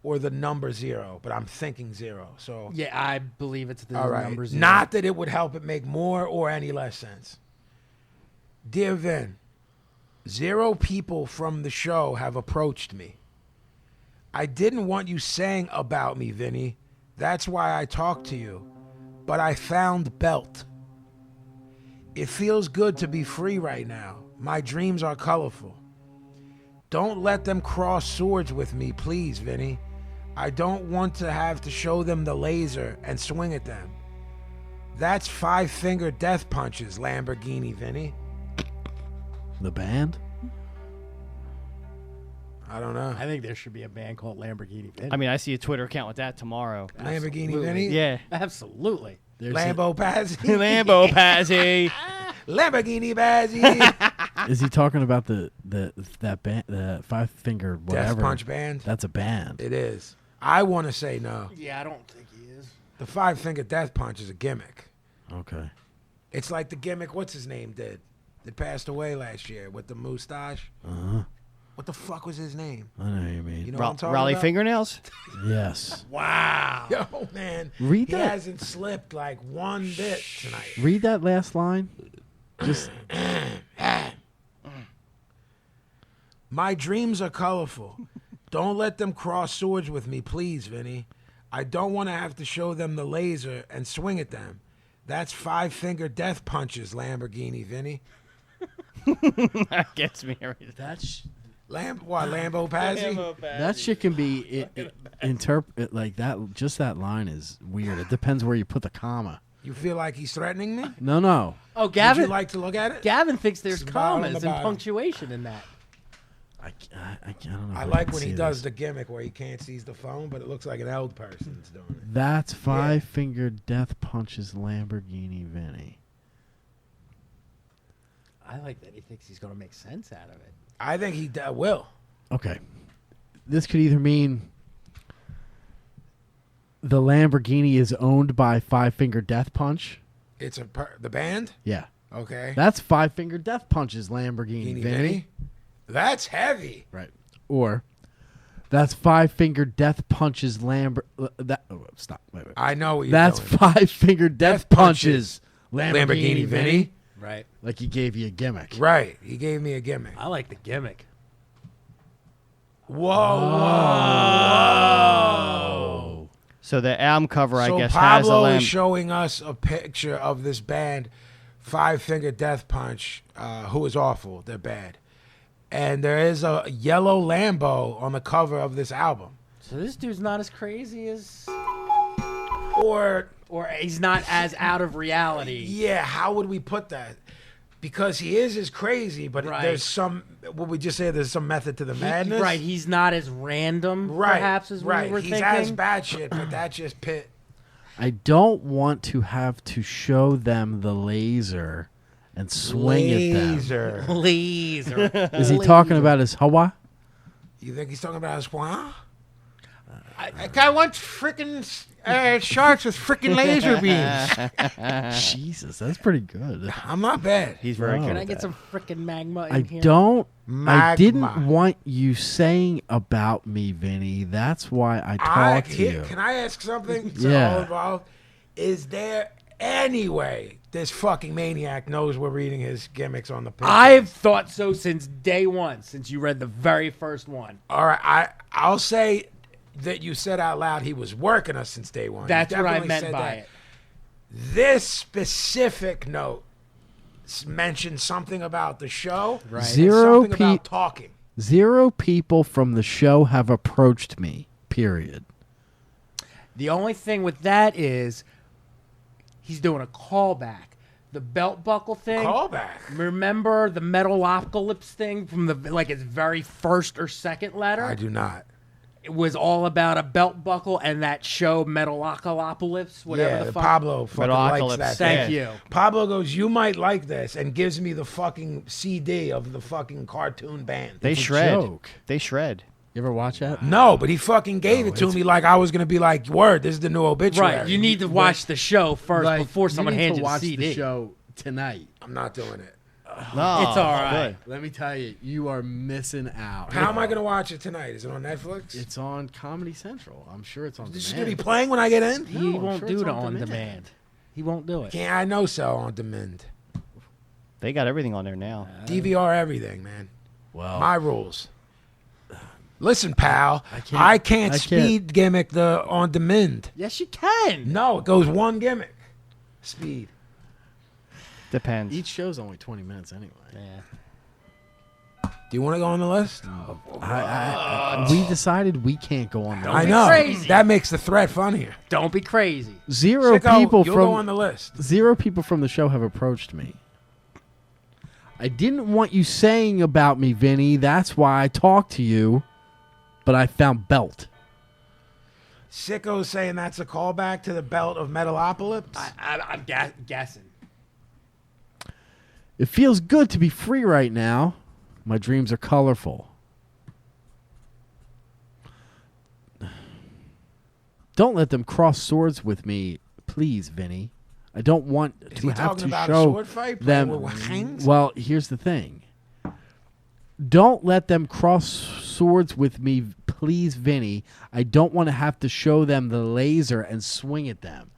or the number 0, but I'm thinking 0. So, Yeah, I believe it's the all right. number 0. Not that it would help it make more or any less sense. Dear Vin, 0 people from the show have approached me. I didn't want you saying about me, Vinny. That's why I talked to you. But I found Belt. It feels good to be free right now. My dreams are colorful. Don't let them cross swords with me, please, Vinny. I don't want to have to show them the laser and swing at them. That's 5-finger death punches, Lamborghini, Vinny. The band? I don't know. I think there should be a band called Lamborghini Vinny. I mean, I see a Twitter account with that tomorrow. Lamborghini, Vinny? Yeah. Absolutely. There's Lambo Pazzi. Lambo Pazzi. Lamborghini Pazzi. Is he talking about that band, the 5-finger whatever? Death Punch Band? That's a band. It is. I want to say no. Yeah, I don't think he is. The 5-finger death punch is a gimmick. Okay. It's like the gimmick, what's his name did? That passed away last year with the mustache. Uh-huh. What the fuck was his name? I know what you mean. You know what I'm talking Raleigh about? fingernails? Yes. Wow. Yo, man. Read he that. hasn't slipped like one bit tonight. Read that last line. Just My dreams are colorful. Don't let them cross swords with me, please, Vinny. I don't want to have to show them the laser and swing at them. That's 5-finger death punches, Lamborghini, Vinny. That gets me every time. that's Lambo Pazzi? that shit can be interpret like that. Just that line is weird. It depends where you put the comma. You feel like he's threatening me? No. Oh, Would Gavin. you like to look at it? Gavin thinks there's It's the bottom, commas the and bottom. punctuation in that. I don't know. I if like can when he see does this. the gimmick where he can't seize the phone, but it looks like an old person's doing it. That's 5-finger death punches Lamborghini Vinny. I like that he thinks he's going to make sense out of it. I think he will. Okay. This could either mean the Lamborghini is owned by 5-finger death punch. It's the band? Yeah. Okay. That's 5-finger death punches Lamborghini Vinny. Vinny. That's heavy. Right. Or that's 5-finger death punches stop. Wait. I know what you're That's doing. 5-finger death punches Lamborghini Vinny. Right. Like he gave you a gimmick. Right. He gave me a gimmick. I like the gimmick. Whoa. Oh. So the album cover, I So guess, has a Pablo lamb. is showing us a picture of this band, 5-finger death punch, who is awful. They're bad. And there is a yellow Lambo on the cover of this album. So this dude's not as crazy as... Or, Or he's not as out of reality. yeah, how would we put that? because he is crazy, but Right. there's some. What we just say, there's some method to the madness. Right, he's not as random, Right. perhaps, as we right. were He's thinking. as bad shit, but that just pit. I don't want to have to show them the laser and swing at them. Laser. Laser. Is he talking about his Hawa? You think he's talking about his what? I guy wants freaking sharks with freaking laser beams. Jesus, that's pretty good. I'm not bad. He's very Wow. good. Can at I get that. some freaking magma in I here? don't. I Magma. didn't want you saying about me, Vinny. That's why I talked to you. Can I ask something? To Yeah. all involved? Is there any way this fucking maniac knows we're reading his gimmicks on the picture? I've thought so since day one, since you read the very first one. All right, I'll say that you said out loud he was working us since day one. You That's what I definitely meant said by that. it. This specific note mentioned something about the show, Right. and Zero something about talking. 0 people from the show have approached me. Period. The only thing with that is he's doing a callback. The belt buckle thing. Callback. Remember the Metalocalypse thing from the its very first or second letter? I do not. It was all about a belt buckle and that show Metalocalypse, whatever Yeah, the fuck. Pablo fucking likes Metalocalypse. that. Thank thing. you. Pablo goes, you might like this, and gives me the fucking CD of the fucking cartoon band. They It's a shred. joke. They shred. You ever watch that? No, but he fucking gave it to me like I was gonna be like, word, this is the new obituary. Right, you need to watch the show first Like, before someone you need hands to you the watch CD. the show tonight. I'm not doing it. No, It's all right. good. Let me tell you, you are missing out. How am I gonna watch it tonight? Is it on Netflix? It's on Comedy Central. I'm sure it's on This is demand. gonna be playing when I get in. He No, I'm won't sure do it's it on on demand. demand. He won't do it. Can't I know so on demand. They got everything on there now. DVR everything, man. Well, My rules. Listen, pal, I can't- can't I speed gimmick the on demand. Yes, you can. No, it goes one gimmick. Speed. Depends. each show's only 20 minutes anyway. Yeah. Do you want to go on the list? We decided we can't go on I that. know. crazy. That makes the threat funnier. Don't be crazy. 0 Sicko, people you'll go on from the list. 0 people from the show have approached me. I didn't want you saying about me, Vinny. That's why I talked to you, but I found belt. Sicko's saying that's a callback to the belt of Metalocalypse. I'm guessing. It feels good to be free right now. My dreams are colorful. Don't let them cross swords with me, please, Vinny. I don't want Is to he have talking to about a show sword fight? them. Playing with hands? Well, here's the thing. Don't let them cross swords with me, please, Vinny. I don't want to have to show them the laser and swing at them.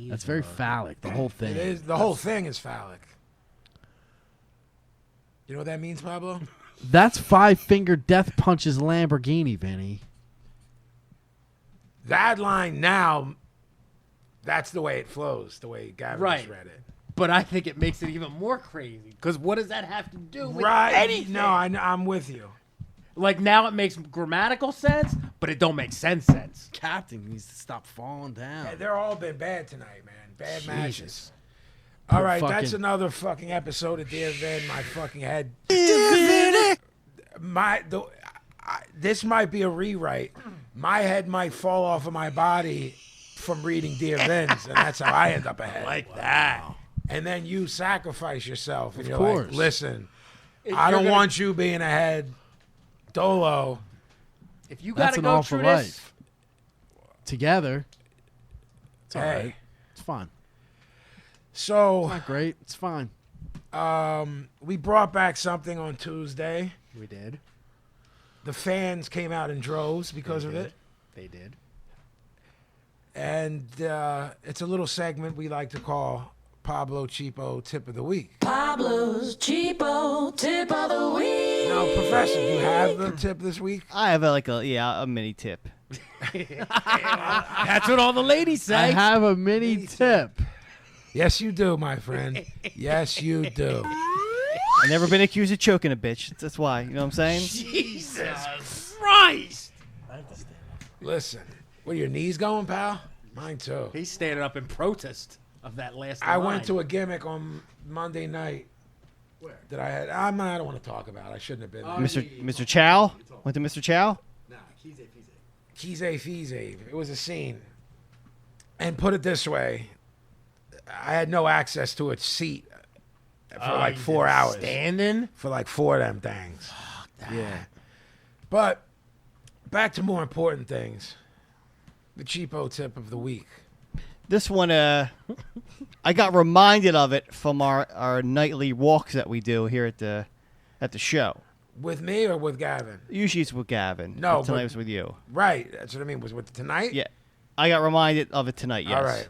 That's very phallic, the whole thing. It is. The whole thing is phallic. You know what that means, Pablo? That's 5-finger death punches Lamborghini, Vinny. That line now, that's the way it flows, the way Gavin Right. just read it. But I think it makes it even more crazy. Because what does that have to do with Right. anything? No, I'm with you. Like now it makes grammatical sense, but it don't make sense. Captain needs to stop falling down. Yeah, they're all been bad tonight, man. Bad Jesus. matches. All right, fucking- that's another fucking episode of Dear Vin. My fucking head. This might be a rewrite. My head might fall off of my body from reading Dear Vin's, and that's how I end up ahead. Like that. And then you sacrifice yourself, and you're course. like, listen, I don't want you being ahead. Dolo. If you That's gotta an go awful through this, life. Together, it's all Hey. right. It's fine. So Not great. It's fine. we brought back something on Tuesday. we did. The fans came out in droves because of it. They did. And it's a little segment we like to call Pablo Cheapo Tip of the Week. Pablo's Cheapo Tip of the Week. Now, Professor, do you have the tip this week? I have a mini tip. That's what all the ladies say. I have a mini tip. Yes, you do, my friend. Yes, you do. I've never been accused of choking a bitch. That's why. You know what I'm saying? Jesus Christ! Listen, where your knees going, pal? Mine too. He's standing up in protest of that last I line. went to a gimmick on Monday night That I don't want to talk about. I shouldn't have been. Mr. Chow? Went to Mr. Chow? Nah, Kize Fize. It was a scene. And put it this way, I had no access to a seat for like 4 hours. Standing? For like 4 of them things. Yeah. But back to more important things. The cheapo tip of the week. This one, I got reminded of it from our nightly walks that we do here at the show. With me or with Gavin? Usually it's with Gavin. No, but tonight but- was with you. Right. That's what I mean. Was with tonight? Yeah. I got reminded of it tonight, yes. All right.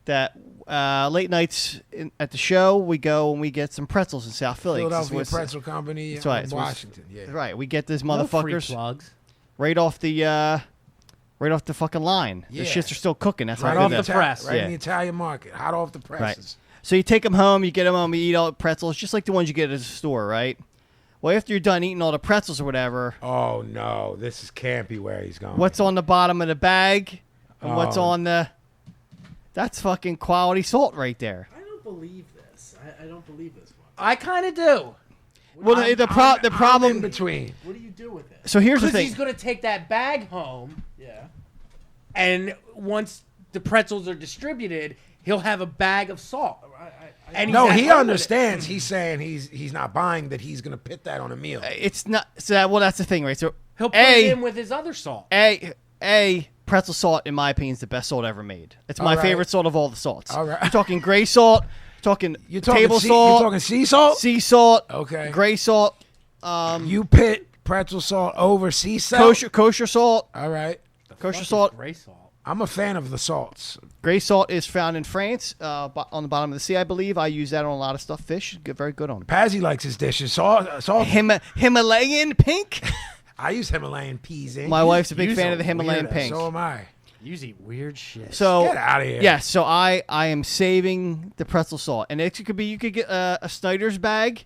That late nights at the show, we go and we get some pretzels in South Philly. 'cause Philadelphia it's- Pretzel Company That's right, in it's what's- Washington. Yeah. Right. We get these No free motherfuckers plugs. right off the fucking line. Yeah. The shits are still cooking. That's Right how off good the that- press. Right Yeah. in the Italian market. Hot off the presses. So you take them home, you get them home, you eat all the pretzels, just like the ones you get at the store, right? Well, after you're done eating all the pretzels or whatever, Oh, no. This is campy where he's going. what's on the bottom of the bag and what's Oh. on the... That's fucking quality salt right there. I don't believe this. I don't believe this one. I kind of do. Well, the I'm in problem... between. What do you do with it? So here's the Because thing. he's going to take that bag home, Yeah. and once the pretzels are distributed, he'll have a bag of salt. And No, he's at he home with understands. He's saying he's not buying that he's going to pit that on a meal. It's not... So that's the thing, right? So it. He'll put it in with his other salt. Pretzel salt, in my opinion, is the best salt ever made. It's my All right. favorite salt of all the salts. All right. You're talking gray salt, talking You're talking table sea, salt, You're talking sea salt? sea salt, Okay. gray salt, You pit pretzel salt over sea salt? kosher salt, All right. kosher salt. Gray salt. I'm a fan of the salts. Gray salt is found in France, on the bottom of the sea, I believe. I use that on a lot of stuff. Fish, very good on it. Pazzy likes his dishes. Salt. Himalayan pink. I use Himalayan peas in. My wife's a big Use fan a of the Himalayan weirdo. pink. So am I. You eat weird shit. So Get outta here. Yes, so I am saving the pretzel salt, and it could be you could get a Snyder's bag,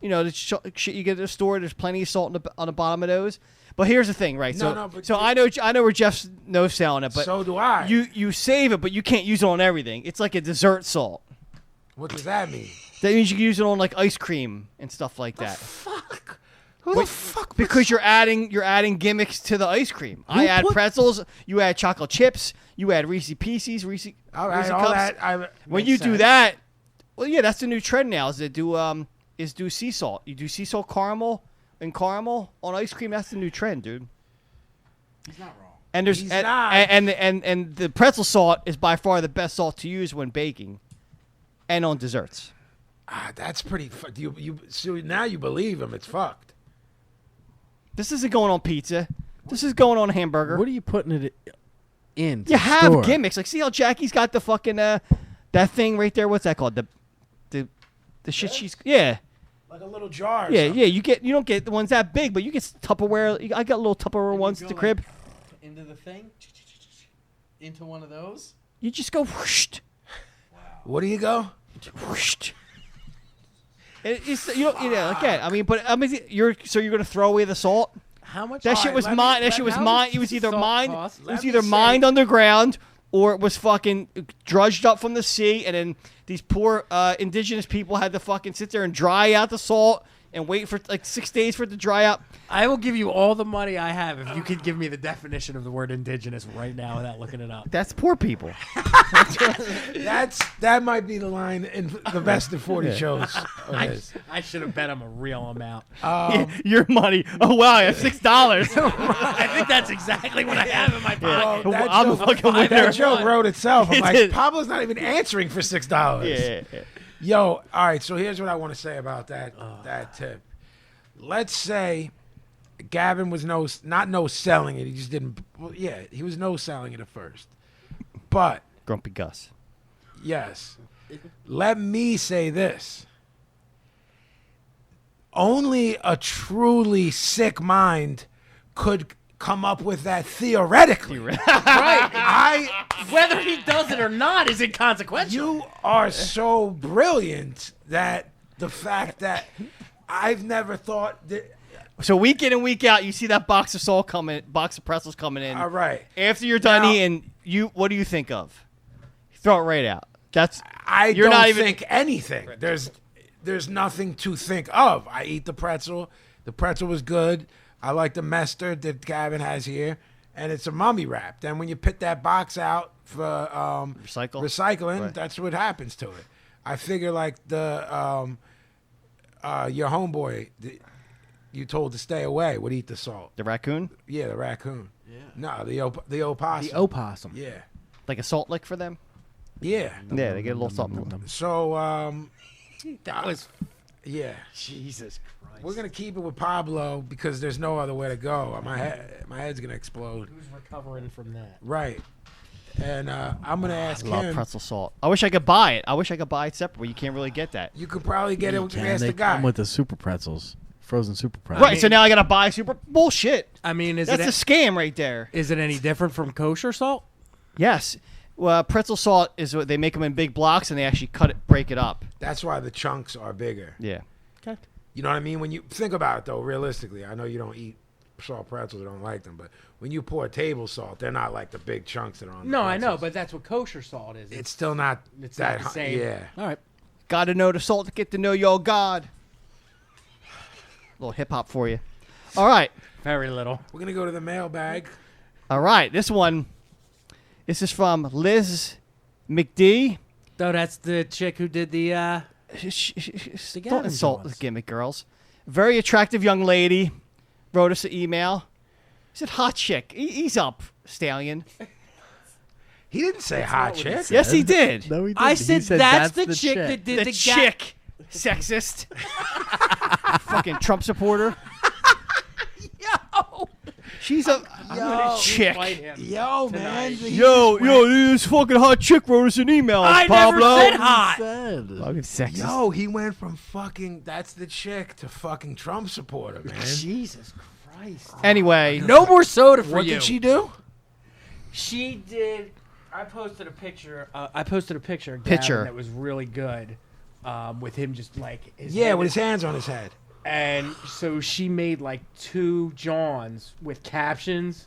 you know, the shit you get at the store. There's plenty of salt on the bottom of those. But here's the thing, right? So I know where Jeff's no selling it, but So do I. You save it, but you can't use it on everything. It's like a dessert salt. What does that mean? That means you can use it on like ice cream and stuff like that. Fuck. Who the fuck? puts- Because you're adding gimmicks to the ice cream. I add pretzels, you add chocolate chips, you add Reese Pieces, Reese All right, Reese all Cups. that. When makes you do sense. that, well, yeah, that's the new trend now. Is do sea salt. You do sea salt caramel on ice cream. That's the new trend, dude. He's not wrong. And there's He's and, not. and the pretzel salt is by far the best salt to use when baking, and on desserts. That's pretty. So now you believe him? It's fucked. This isn't going on pizza. This is going on a hamburger. What are you putting it in? to You have store? gimmicks. Like, see how Jackie's got the fucking that thing right there. What's that called? The shit she's Like a little jar. Or Yeah, something. yeah. You don't get the ones that big, but you get Tupperware. I got little Tupperware ones at the crib. Into the thing? Into one of those? You just go whoosh, Where do you go? whoosh. It's again. I mean, you're gonna throw away the salt. How much? That shit was mine. That shit was mine. It was either mine. cost? It was either mined underground or it was fucking drudged up from the sea, and then these poor indigenous people had to fucking sit there and dry out the salt and wait for like 6 days for it to dry up. I will give you all the money I have if you could give me the definition of the word indigenous right now without looking it up. That's poor people. That might be the line in the best of 40 shows. of his. I should have bet him a real amount. Your money. Oh wow, I have $6. I think that's exactly what I have in my pocket. That I'm a joke- fucking winner. That joke wrote itself. I'm It like, did. Pablo's not even answering for $6. Yeah. Yo, all right. So here's what I want to say about that tip. Let's say Gavin was not selling it. He just didn't. Well, yeah, he was no selling it at first. But Grumpy Gus. yes, let me say this. Only a truly sick mind could come up with that theoretically. Right. Whether he does it or not is inconsequential. You are so brilliant that the fact that I've never thought that. So week in and week out, you see that box of pretzels coming in. All right. After you're done Now- eating, what do you think of? Throw it right out. I You're don't not even- think anything. There's there's nothing to think of. I eat the pretzel. The pretzel was good. I like the mustard that Gavin has here, and it's a mummy wrap. Then when you put that box out for recycling, Right. that's what happens to it. I figure like the your homeboy, you told to stay away, would eat the salt. The raccoon? Yeah, the raccoon. Yeah. No, the opossum. The opossum. Yeah. Like a salt lick for them? Yeah. Yeah, they get a little something. So That was yeah. Jesus Christ. We're gonna keep it with Pablo because there's no other way to go. My head's gonna explode. Who's recovering from that? Right. And I'm gonna ask I love him. pretzel salt. I wish I could buy it. I wish I could buy it separate, but you can't really get that. You could probably get it. You can. Ask They the guy. come with the super pretzels, frozen super pretzels. Right, so now I gotta buy super bullshit. I mean, is That's a scam right there. it any different from kosher salt? Yes. Well, pretzel salt is what they make them in big blocks and they actually break it up. That's why the chunks are bigger. Yeah. Okay. You know what I mean? When you think about it, though, realistically, I know you don't eat salt pretzels, you don't like them, but when you pour table salt, they're not like the big chunks that are on. No, the I know, pretzels. but that's what kosher salt is. it's still not. It's that not the same. Yeah. All right. Gotta know the salt to get to know your God. Little hip hop for you. All right. Very little. We're gonna go to the mailbag. All right. This is from Liz McD. No, that's the chick who did the. Don't Gavin insult Jones. the gimmick girls. Very attractive young lady wrote us an email. She said, hot chick. Ease up, stallion. He didn't say hot chick. Yes, he did. No, he didn't. I He said, that's the chick that did The the chick. Sexist. Fucking Trump supporter. Yo. She's a chick. Yo, man. Yo, this fucking hot chick wrote us an email, I Pablo. never said hot. Fucking sexist. Yo, he went from fucking that's the chick to fucking Trump supporter, man. Jesus Christ. Anyway, No more soda for What you. did she do? She did. I posted a picture. Of Picture. Gavin that was really good, with him just like his Yeah, head with his hands on his head. And so she made like 2 Johns with captions.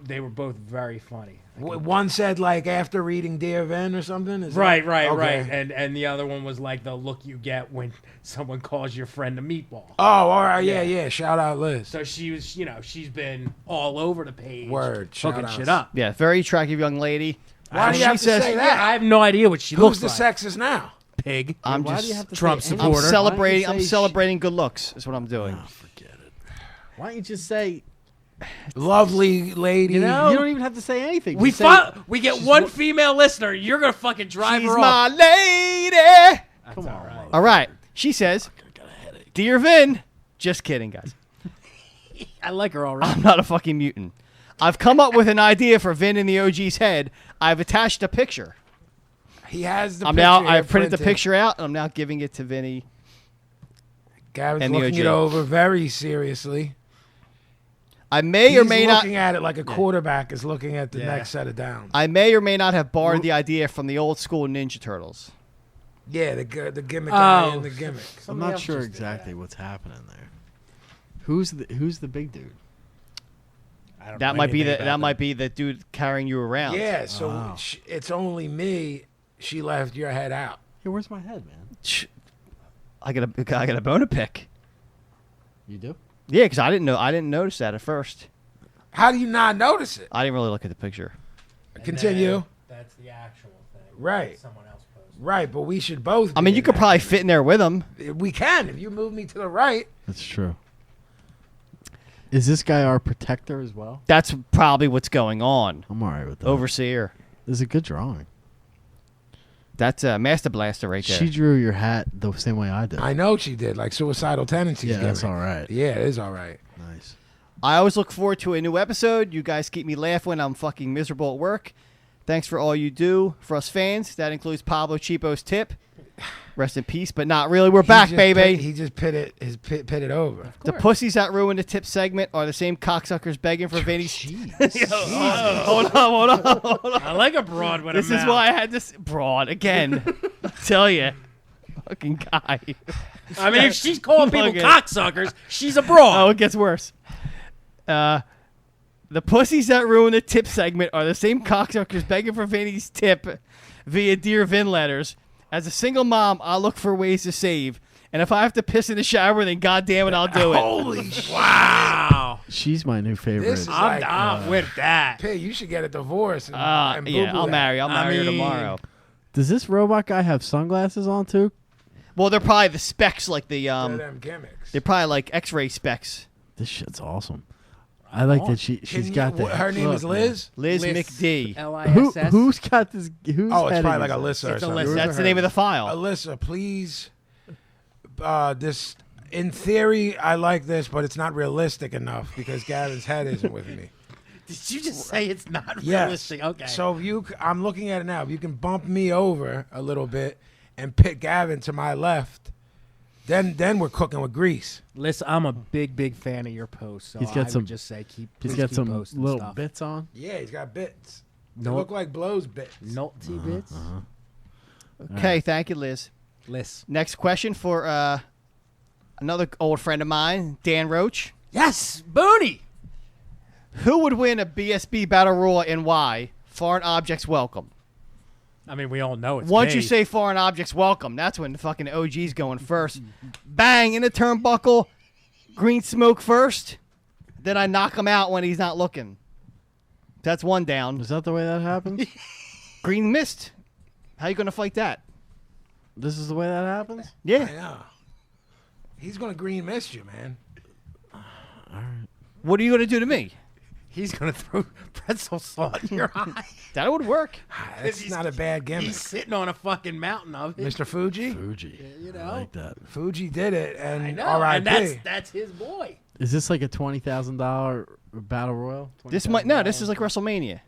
They were both very funny. One said like after reading Dear Vin or something. Is Right. Okay. And the other one was like the look you get when someone calls your friend a meatball. Oh, all right, Yeah. yeah. Shout out Liz. So she was, she's been all over the page. Word, hooking shout-outs. shit up. yeah, very attractive young lady. Why do you She have to says- say Yeah, that? I have no idea what she Who's looks the like. sexist now? Pig. I'm Why do just you have to Trump say supporter. I'm Why celebrating. don't you I'm say celebrating good looks. Is what I'm doing. Oh, forget it. Why don't you just say? Lovely lady. You know? You don't even have to say anything. We Just say, we get one female listener. You're gonna fucking drive She's her my off. lady. Come on. All right. She says, "Dear Vin," just kidding, guys. I like her already. I'm not a fucking mutant. I've come up with an idea for Vin in the OG's head. I've attached a picture. He has the I'm picture now. here I've printed the printed. picture out, and I'm now giving it to Vinny. Gavin's and the looking OG. it over very seriously. I may or He's may not. looking at it like a quarterback is looking at the next set of downs. I may or may not have borrowed the idea from the old school Ninja Turtles. Yeah, the gimmick guy Oh. and the gimmick. I'm Somebody not else sure just did exactly what's happening there. Who's the big dude? I don't That know might be anything the about might be the dude carrying you around. Yeah, so Wow. it's only me. She left your head out. Hey, where's my head, man? I got a bone to pick. You do? Yeah, because I didn't notice that at first. How do you not notice it? I didn't really look at the picture. Continue. That's the actual thing. Right. Someone else posted. Right, but we should both. I be mean, you in could that. probably fit in there with him. We can if you move me to the right. That's true. Is this guy our protector as well? That's probably what's going on. I'm all right with that. Overseer. This is a good drawing. That's a Master Blaster right there. She drew your hat the same way I did. I know she did, like suicidal tendencies. Yeah, that's gimmick. all right. Yeah, it is all right. Nice. I always look forward to a new episode. You guys keep me laughing when I'm fucking miserable at work. Thanks for all you do for us fans. That includes Pablo Cheapo's tip. Rest in peace, but not really. We're back, baby. He just pit it over. The pussies that ruin the tip segment are the same cocksuckers begging for Vinny's. Hold on. I like a broad with This is why I had this broad again. I tell you, fucking guy. I mean, if she's calling people Okay. cocksuckers, she's a broad. Oh, it gets worse. The pussies that ruin the tip segment are the same cocksuckers begging for Vinny's tip via Dear Vin letters. As a single mom, I look for ways to save, And if I have to piss in the shower, then goddamn it, I'll do it. Holy shit. Wow. She's my new favorite. This is I'm like, down with that. Hey, you should get a divorce. And Yeah, boo-boo I'll that. marry. I'll marry her mean- tomorrow. Does this robot guy have sunglasses on too? Well, they're probably the specs, like the They're them gimmicks. they're probably like X-ray specs. This shit's awesome. I like that she's Can got you, that. her name look, is Liz? Liz Liss. McD. L-I-S-S. Who's got this? Who's Oh, it's heading probably like this? Alyssa or It's something. Alyssa. That's the name of the file. Alyssa, please. This, in theory, I like this, but it's not realistic enough because Gavin's head isn't with me. Did you just say it's not Yes. realistic? Okay. So I'm looking at it now. If you can bump me over a little bit and pit Gavin to my left, then we're cooking with grease. Listen, I'm a big fan of your posts. So He's got I would some- just say He's please got keep some posting little stuff. bits on. Yeah, he's got bits. No- They look like blows bits. Naughty bits. Okay, thank you, Liz. Liz. Next question for another old friend of mine, Dan Roach. Yes, Booney. Who would win a BSB Battle Royal and why? Foreign objects welcome. I mean, we all know it's Once you me. say foreign objects welcome, that's when the fucking OG's going first. Bang, in the turnbuckle, green smoke first. Then I knock him out when he's not looking. That's one down. Is that the way that happens? Green mist. How you going to fight that? This is the way that happens? I Yeah. know. He's gonna green mist you, man. What are you going to do to me? he's gonna throw pretzel salt in your eye. That would work. That's He's- not a bad gimmick. He's sitting on a fucking mountain of it. Mr. Fuji? Fuji. You know. I like that. Fuji did it, I and know, R.I.P. and that's his boy. Is this like a $20,000 battle royal? This might this is like WrestleMania.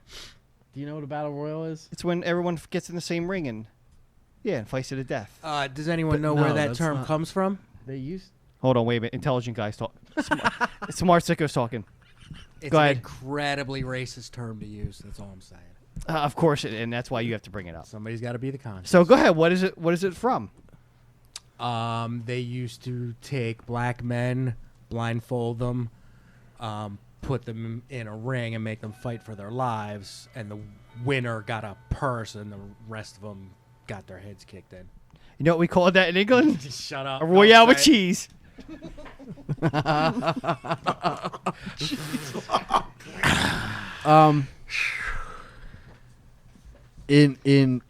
Do you know what a battle royal is? It's when everyone gets in the same ring and fights to the death. Does anyone But know no, where that that's term not- comes from? They used. Hold on, wait a minute. Intelligent guys talk. Smart sickos talking. It's Go an ahead. incredibly racist term to use. That's all I'm saying. Of course, and that's why you have to bring it up. Somebody's got to be the conscience. So go ahead. What is it? What is it from? They used to take black men, blindfold them, put them in a ring, and make them fight for their lives. And the winner got a purse, and the rest of them got their heads kicked in. You know what we call that in England? Just shut up. A royale with Don't say it. cheese.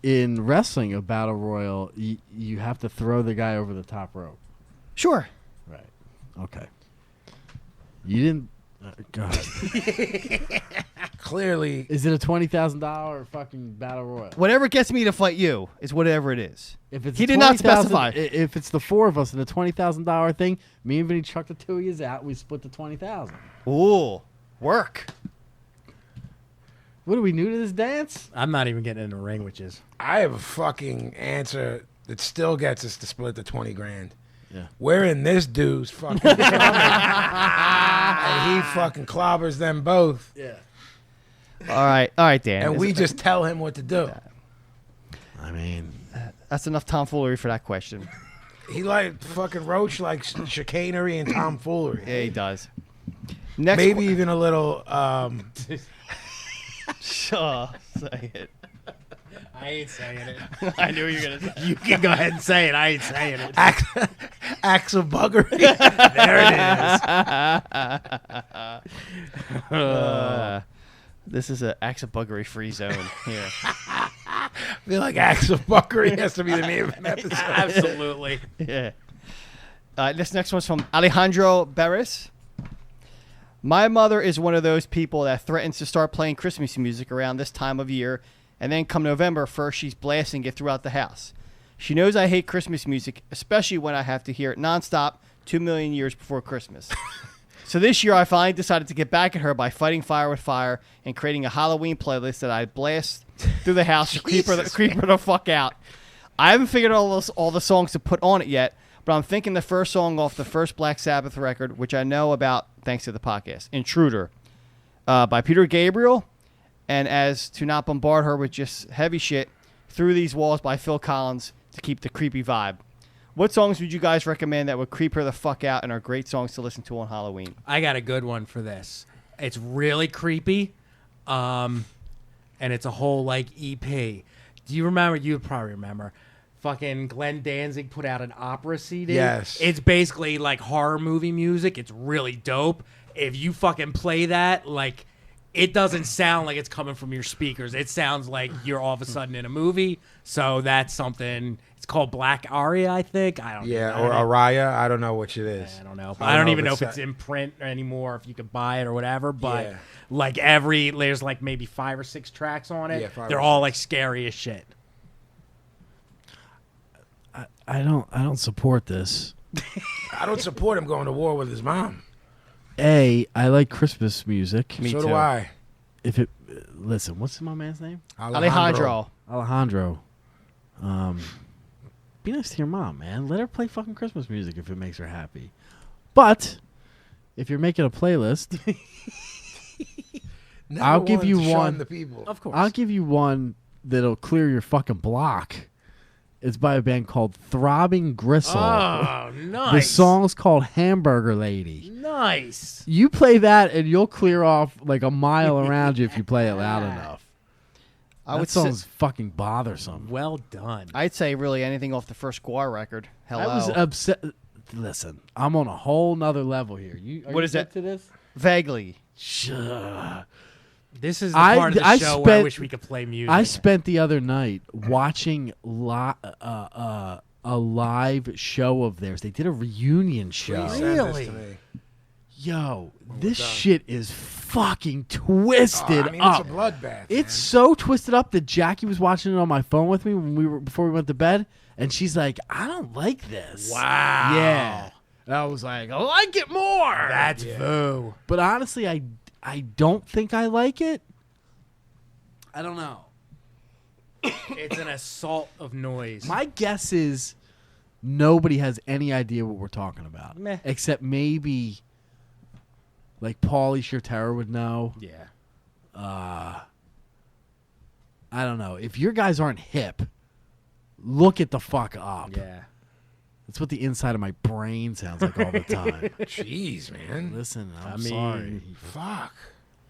In wrestling, a battle royal, you have to throw the guy over the top rope. Sure. Right. Okay. You didn't. Go ahead. Clearly, Is it a $20,000 fucking battle royal? Whatever gets me to fight you is whatever it is. If it's He a did not 20,000 specify. If it's the four of us and the $20,000 thing, me and Vinny chuck the two of yous out. We split the 20,000. Ooh, work. What are we new to this dance? I'm not even getting in the ring, which is I have a fucking answer that still gets us to split the 20 grand. Yeah. We're in this dude's fucking stomach, and he fucking clobbers them both, Yeah. All right, Dan. and we just tell him what to do. I mean, That's enough tomfoolery for that question. He like fucking Roach like chicanery and tomfoolery. Yeah, he does. Next, Maybe even a little. Sure, say it. I ain't saying it. I knew you were gonna say. You can go ahead and say it. I ain't saying it. Acts of buggery. There it is. This is an acts of buggery free zone here. I feel like acts of buggery has to be the name of an episode. Absolutely. Yeah. This next one's from Alejandro Beres. My mother is one of those people that threatens to start playing Christmas music around this time of year, and then come November 1st, she's blasting it throughout the house. She knows I hate Christmas music, especially when I have to hear it nonstop 2 million years before Christmas. So this year, I finally decided to get back at her by fighting fire with fire and creating a Halloween playlist that I blast through the house to creep her the fuck out. I haven't figured out all the songs to put on it yet, but I'm thinking the first song off the first Black Sabbath record, which I know about thanks to the podcast, Intruder, by Peter Gabriel, and as to not bombard her with just heavy shit, Through These Walls by Phil Collins to keep the creepy vibe. What songs would you guys recommend that would creep her the fuck out and are great songs to listen to on Halloween? I got a good one for this. It's really creepy, and it's a whole like EP. Do you remember? You probably remember fucking Glenn Danzig put out an opera CD. Yes. It's basically like horror movie music. It's really dope. If you fucking play that, like, it doesn't sound like it's coming from your speakers. It sounds like you're all of a sudden in a movie. So that's something. It's called Black Aria, I think. I don't know. Yeah, or Araya. I don't know which it is. I don't know. I don't even know if it's in print anymore, if you could buy it or whatever. But Yeah. like there's like maybe 5 or 6 tracks on it. Yeah, 5 They're or all 6. like scary as shit. I don't support this. I don't support him going to war with his mom. I like Christmas music. Me so too. do I. If it listen, what's my man's name? Alejandro. Alejandro. Be nice to your mom, man. Let her play fucking Christmas music if it makes her happy. But if you're making a playlist, Never I'll give wanted you to shun one. the people. Of course. I'll give you one that'll clear your fucking block. It's by a band called Throbbing Gristle. Oh, nice. The song's called Hamburger Lady. Nice. You play that and you'll clear off like a mile around you if you play it loud enough. I That would song's say, fucking bothersome. Well done. I'd say really anything off the first Guar record. Hello. I was upset. Listen, I'm on a whole nother level here. What is that? To this? Vaguely. Sure. This is the part of the show where I wish we could play music. I spent the other night watching a live show of theirs. They did a reunion show. Please send this Really? to me. Yo, this done. shit is fucking twisted I mean, up. it's a bloodbath. It's so twisted up that Jackie was watching it on my phone with me before we went to bed, and she's like, "I don't like this." Wow. Yeah. And I was like, "I like it more." That's boo. But honestly, I don't think I like it. I don't know. It's an assault of noise. My guess is nobody has any idea what we're talking about, Meh. except maybe like Paulie Shirtera would know. Yeah. I don't know. If your guys aren't hip, look it the fuck up. Yeah. That's what the inside of my brain sounds like all the time. Jeez, man. Listen, I'm I mean, sorry. Fuck.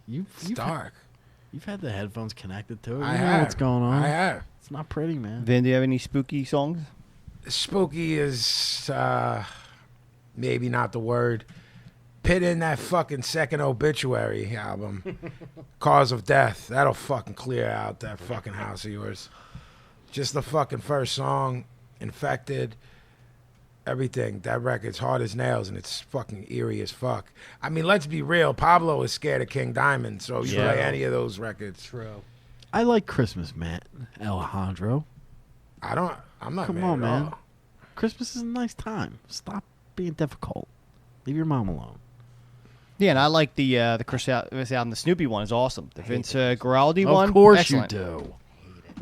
You've Dark. You've had the headphones connected to it. I You know have. what's going on. I have. It's not pretty, man. Vin, do you have any spooky songs? Spooky is maybe not the word. Put in that fucking second obituary album, Cause of Death. That'll fucking clear out that fucking house of yours. Just the fucking first song, Infected, everything. That record's hard as nails and it's fucking eerie as fuck. I mean, let's be real. Pablo is scared of King Diamond, so you Yeah. play any of those records. True. I like Christmas, man. Alejandro. I'm not Come mad on, at man. all. Christmas is a nice time. Stop being difficult. Leave your mom alone. Yeah, and I like the Chris album. The Snoopy one is awesome. The Vince Guaraldi one. Of course excellent. you do.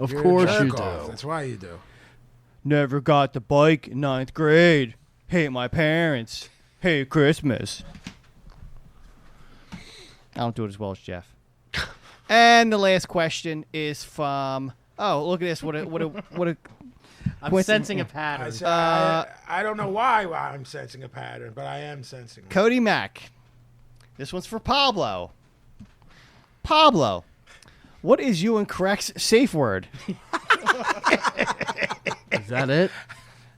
Of You're a course you jerk-off. do. That's why you do. Never got the bike in 9th grade. Hate my parents. Hate Christmas. I don't do it as well as Jeff. And the last question is from. Oh, look at this! What a I'm Quentin- sensing a pattern. I, said, I don't know why I'm sensing a pattern, but I am sensing it. Cody Mack. This one's for Pablo. Pablo, what is you and Correct's safe word? Is that it? Is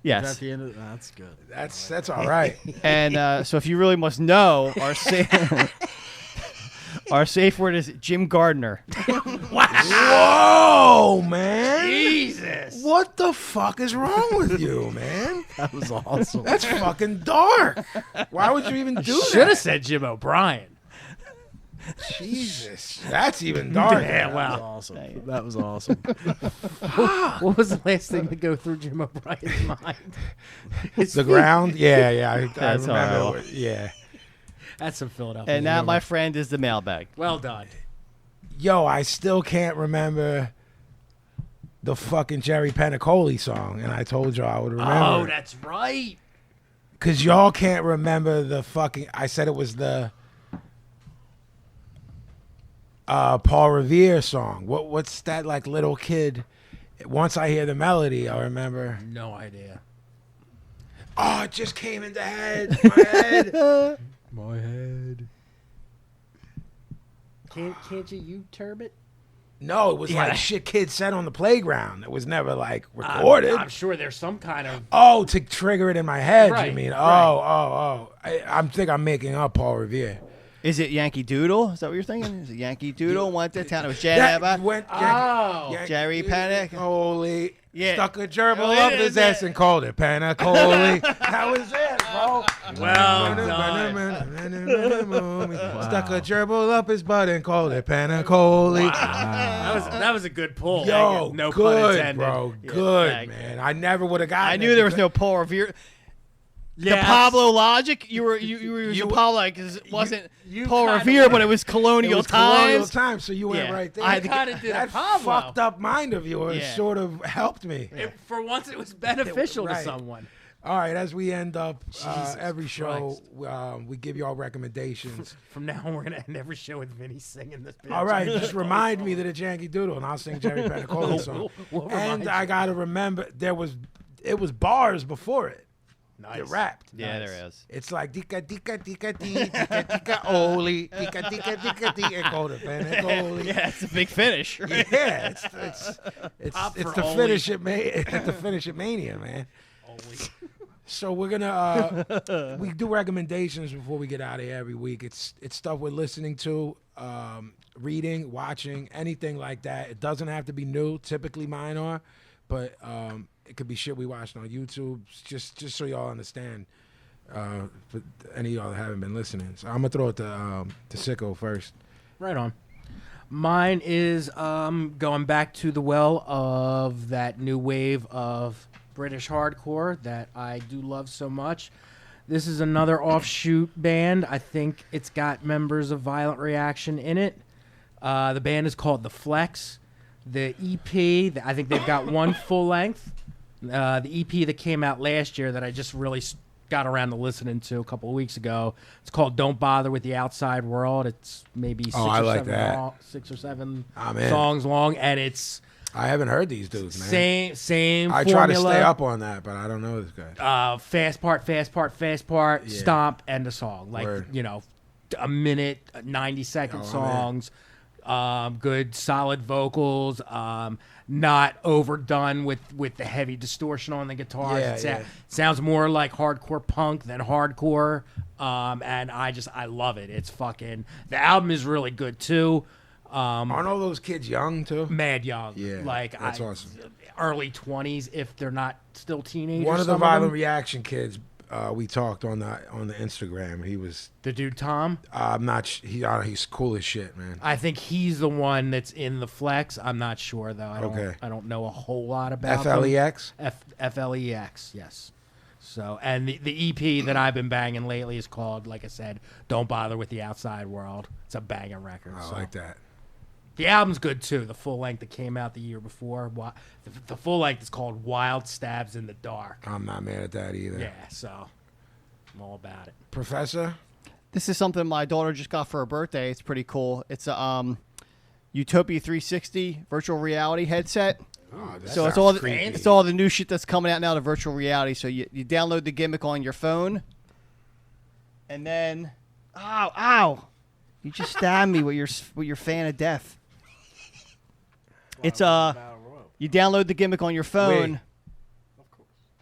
Yes. that the end of That's good. That's all right. And so if you really must know, our safe word is Jim Gardner. Whoa, man! Jesus. What the fuck is wrong with you, man? That was awesome. That's fucking dark. Why would you even do Should have that? said Jim O'Brien. Jesus, that's even dark. Yeah, That was wow. awesome. That was awesome. What was the last thing to go through Jim O'Brien's mind? The ground? Yeah, I That's remember. horrible. Yeah. That's some Philadelphia. And that, humor. my friend, is the mailbag. Well done. Yo, I still can't remember the fucking Jerry Penacoli song, and I told y'all I would remember. Oh, that's right. Because y'all can't remember the fucking... I said it was the Paul Revere song. What's that, like, little kid? Once I hear the melody, I remember. No idea. Oh, it just came into my head. My head. Can't you turb it? No, it was Yeah. like shit kids said on the playground. It was never like recorded. I'm sure there's some kind of. Oh, to trigger it in my head, you Right, mean? right. I think I'm making up Paul Revere. Is it Yankee Doodle? Is that what you're thinking? Is it Yankee Doodle went to town? It was Jerry Panic. Holy. Yeah. Stuck a gerbil Oh, up it his is ass it. and called it Panacoli. That was it, bro. Well done. Stuck a gerbil up his butt and called it Panacoli. That was a good pull. Yo, no pun good, intended. bro. Yeah, Good, thank man. I never would have gotten I it knew there was because- no Paul Revere. Yeah, The Pablo logic, you were using Pablo like 'cause it wasn't Paul Revere, but it was colonial It was colonial times. times, so you went Yeah. right there. I You kind of did a that Pablo. fucked up mind of yours Yeah. sort of helped me. For once, it was beneficial to Right. someone. All right, as we end up Jesus every show, Christ. we give you all recommendations. From now on, we're gonna end every show with Vinny singing this. Bitch. All right, just remind me that it's Yankee Doodle, and I'll sing Jerry Panacoli song. We'll remind And I gotta remember it was bars before it. Nice. It rapped. Yeah, there is. It's like dika dika dika dee dika dika oli dika dika dika dee and called it Panacoli. Yeah, it's a big finish. Right? Yeah, it's Pop it's for the Oli. finish it the finish it mania, man. So we're gonna we do recommendations before we get out of here every week. It's stuff we're listening to, reading, watching, anything like that. It doesn't have to be new. Typically mine are, but it could be shit we watched on YouTube. Just so y'all understand. For any of y'all that haven't been listening, so I'm gonna throw it to Sicko first. Right on. Mine is going back to the well of that new wave of British hardcore that I do love so much. This is another offshoot band. I think it's got members of Violent Reaction in it. The band is called The Flex. The EP, I think they've got one full length. The EP that came out last year that I just really got around to listening to a couple of weeks ago. It's called Don't Bother with the Outside World. It's maybe six or seven I'm in. songs long, and it's I haven't heard these dudes, man. same I formula. try to stay up on that, but I don't know this guy. Fast part, Yeah. stomp, end of song. Like, Word. A minute, 90-second I'm in. songs. Good, solid vocals. Not overdone with the heavy distortion on the guitars. Yeah, It sounds more like hardcore punk than hardcore. And I love it. It's fucking. The album is really good too. Aren't all those kids young too? Mad young. Yeah, like that's awesome. Early 20s if they're not still teenagers. One of the some Violent them. Reaction kids, we talked on the Instagram. He was, The dude Tom. I'm not. He's cool as shit, man. I think he's the one that's in the Flex. I'm not sure though. Okay. I don't know a whole lot about FLEX. FLEX. Yes. So, and the EP that I've been banging lately is called, like I said, Don't Bother with the Outside World. It's a banger record. I so. like that. The album's good too. The full length that came out the year before. The full length is called Wild Stabs in the Dark. I'm not mad at that either. Yeah, so I'm all about it. Professor. This is something my daughter just got for her birthday. It's pretty cool. It's a Utopia 360 virtual reality headset. Oh, that So it's sounds all the, creepy. it's all the new shit that's coming out now to virtual reality. So you download the gimmick on your phone, and then, ow, you just stabbed me with your fan of death. It's you download the gimmick on your phone.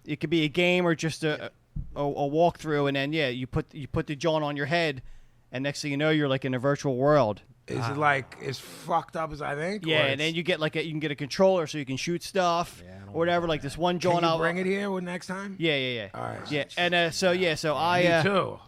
It could be a game or just a walkthrough, and then you put the joint on your head, and next thing you know, you're like in a virtual world. Is it like as fucked up as I think? Yeah, or and then you get you can get a controller so you can shoot stuff or whatever. Like this one Can joint. you I'll bring it here next time? Yeah. All right. Yeah, and so Me too.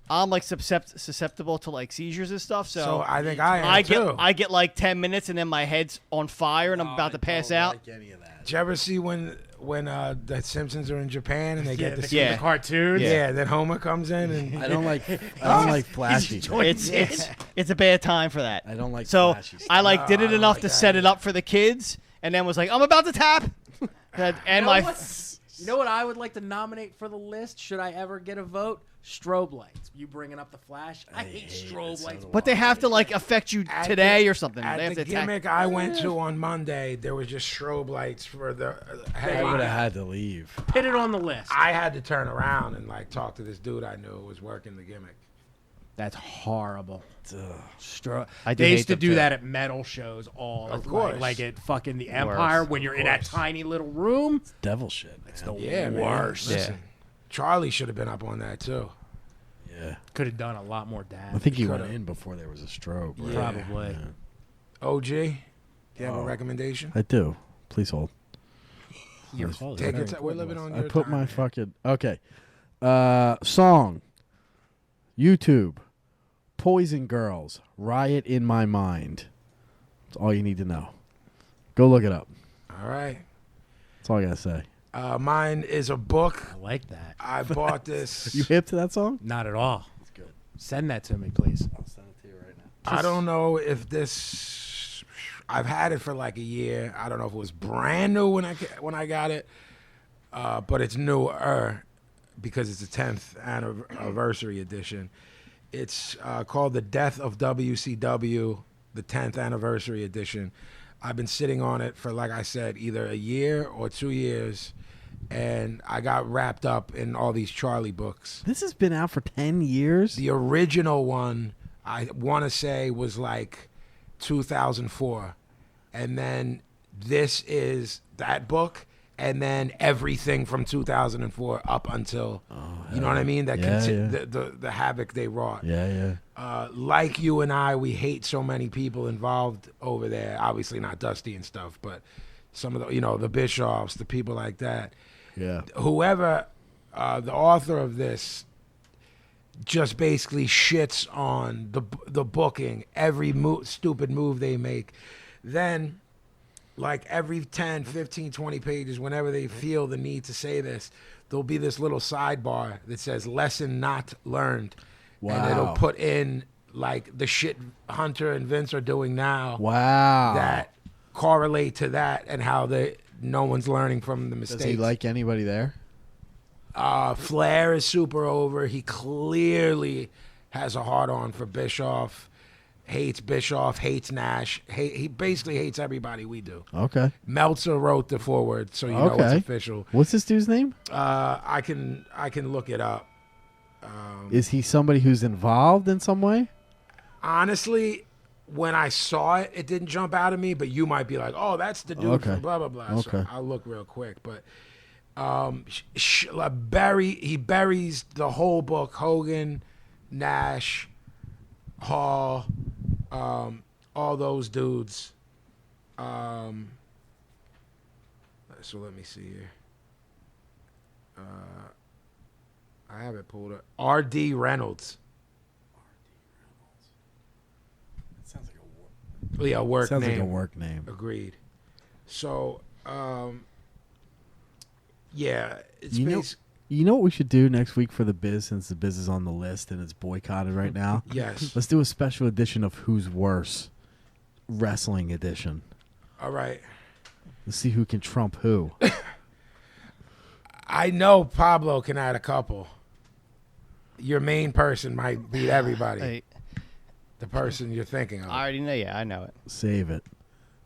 I'm like susceptible to like seizures and stuff. So I think I am too. I get like 10 minutes and then my head's on fire and I'm about to pass out. Like any of that. Did you ever see when the Simpsons are in Japan and they get the Yeah. The cartoons. yeah, then Homer comes in and I don't like flashy. It's a bad time for that. I don't like So flashy stuff. I like did No, it I don't enough like to that set it either. up for the kids and then was like, I'm about to tap. And You know what I would like to nominate for the list? Should I ever get a vote? Strobe lights. You bringing up the flash? I hate strobe lights. but they have to like affect you At today the- or something. They At have the to attack. gimmick I went to on Monday, there was just strobe lights for the. I would have had to leave. Put it on the list. I had to turn around and like talk to this dude I knew who was working the gimmick. That's horrible. I do They hate used to them do too. that at metal shows all Of the course. time. Like at fucking the Empire when you're in that course. tiny little room. Devil shit. It's the Yeah, man. worst. Listen, Charlie should have been up on that too. Yeah. Could have done a lot more damage. I think he went Coulda. in before there was a strobe. Right? Yeah. Probably. Yeah. OG, do you have a recommendation? I do. Please hold. Your Take your time. We're living on I your put time. my fucking okay. Song. YouTube. Poison Girls. Riot in My Mind. That's all you need to know. Go look it up. All right. That's all I gotta say. Mine is a book. I like that. I bought this. You hip to that song? Not at all. That's good. Send that to me, please. I'll send it to you right now. I don't know if this. I've had it for like a year. I don't know if it was brand new when I got it, but it's newer because it's the 10th anniversary edition. It's called The Death of WCW, the 10th anniversary edition. I've been sitting on it for, like I said, either a year or 2 years, and I got wrapped up in all these Charlie books. This has been out for 10 years? The original one, I want to say, was like 2004. And then this is that book, and then everything from 2004 up until, you know what I mean? That Yeah, the havoc they wrought. Yeah. Like you and I, we hate so many people involved over there. Obviously not Dusty and stuff, but some of the, the Bischoffs, the people like that. Yeah. Whoever, the author of this, just basically shits on the booking, every stupid move they make. Then, like every 10, 15, 20 pages, whenever they feel the need to say this, there'll be this little sidebar that says lesson not learned. Wow. And it'll put in like the shit Hunter and Vince are doing now Wow. that correlate to that, and how no one's learning from the mistakes. Does he like anybody there? Flair is super over. He clearly has a hard-on for Bischoff. Hates Bischoff, hates Nash. He basically hates everybody we do. Okay. Meltzer wrote the foreword, so you know it's Okay. official. What's this dude's name? I can look it up. Is he somebody who's involved in some way? Honestly, when I saw it, it didn't jump out at me, but you might be like, oh, that's the dude Okay. from blah, blah, blah. So Okay. I'll look real quick. But he buries the whole book, Hogan, Nash, Hall, all those dudes. So let me see here. I have it pulled up. R.D. Reynolds. Sounds like Yeah, work Sounds name. like a work name. Agreed. So, yeah, it's You know, you know what we should do next week for the Biz, since the Biz is on the list and it's boycotted right now? yes. Let's do a special edition of Who's Worse, wrestling edition. All right. Let's see who can trump who. I know Pablo can add a couple. Your main person might beat everybody. Hey, The person you're thinking of. I already know. Yeah, I know it. Save it.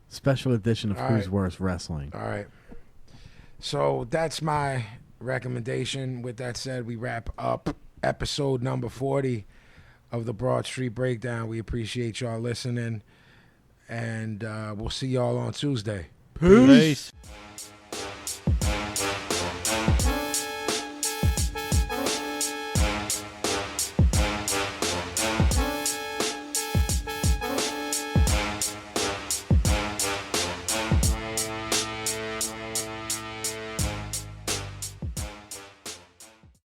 Special edition of All Who's right. Worse Wrestling. All right. So that's my recommendation. With that said, we wrap up episode number 40 of the Broad Street Breakdown. We appreciate y'all listening, and we'll see y'all on Tuesday. Peace.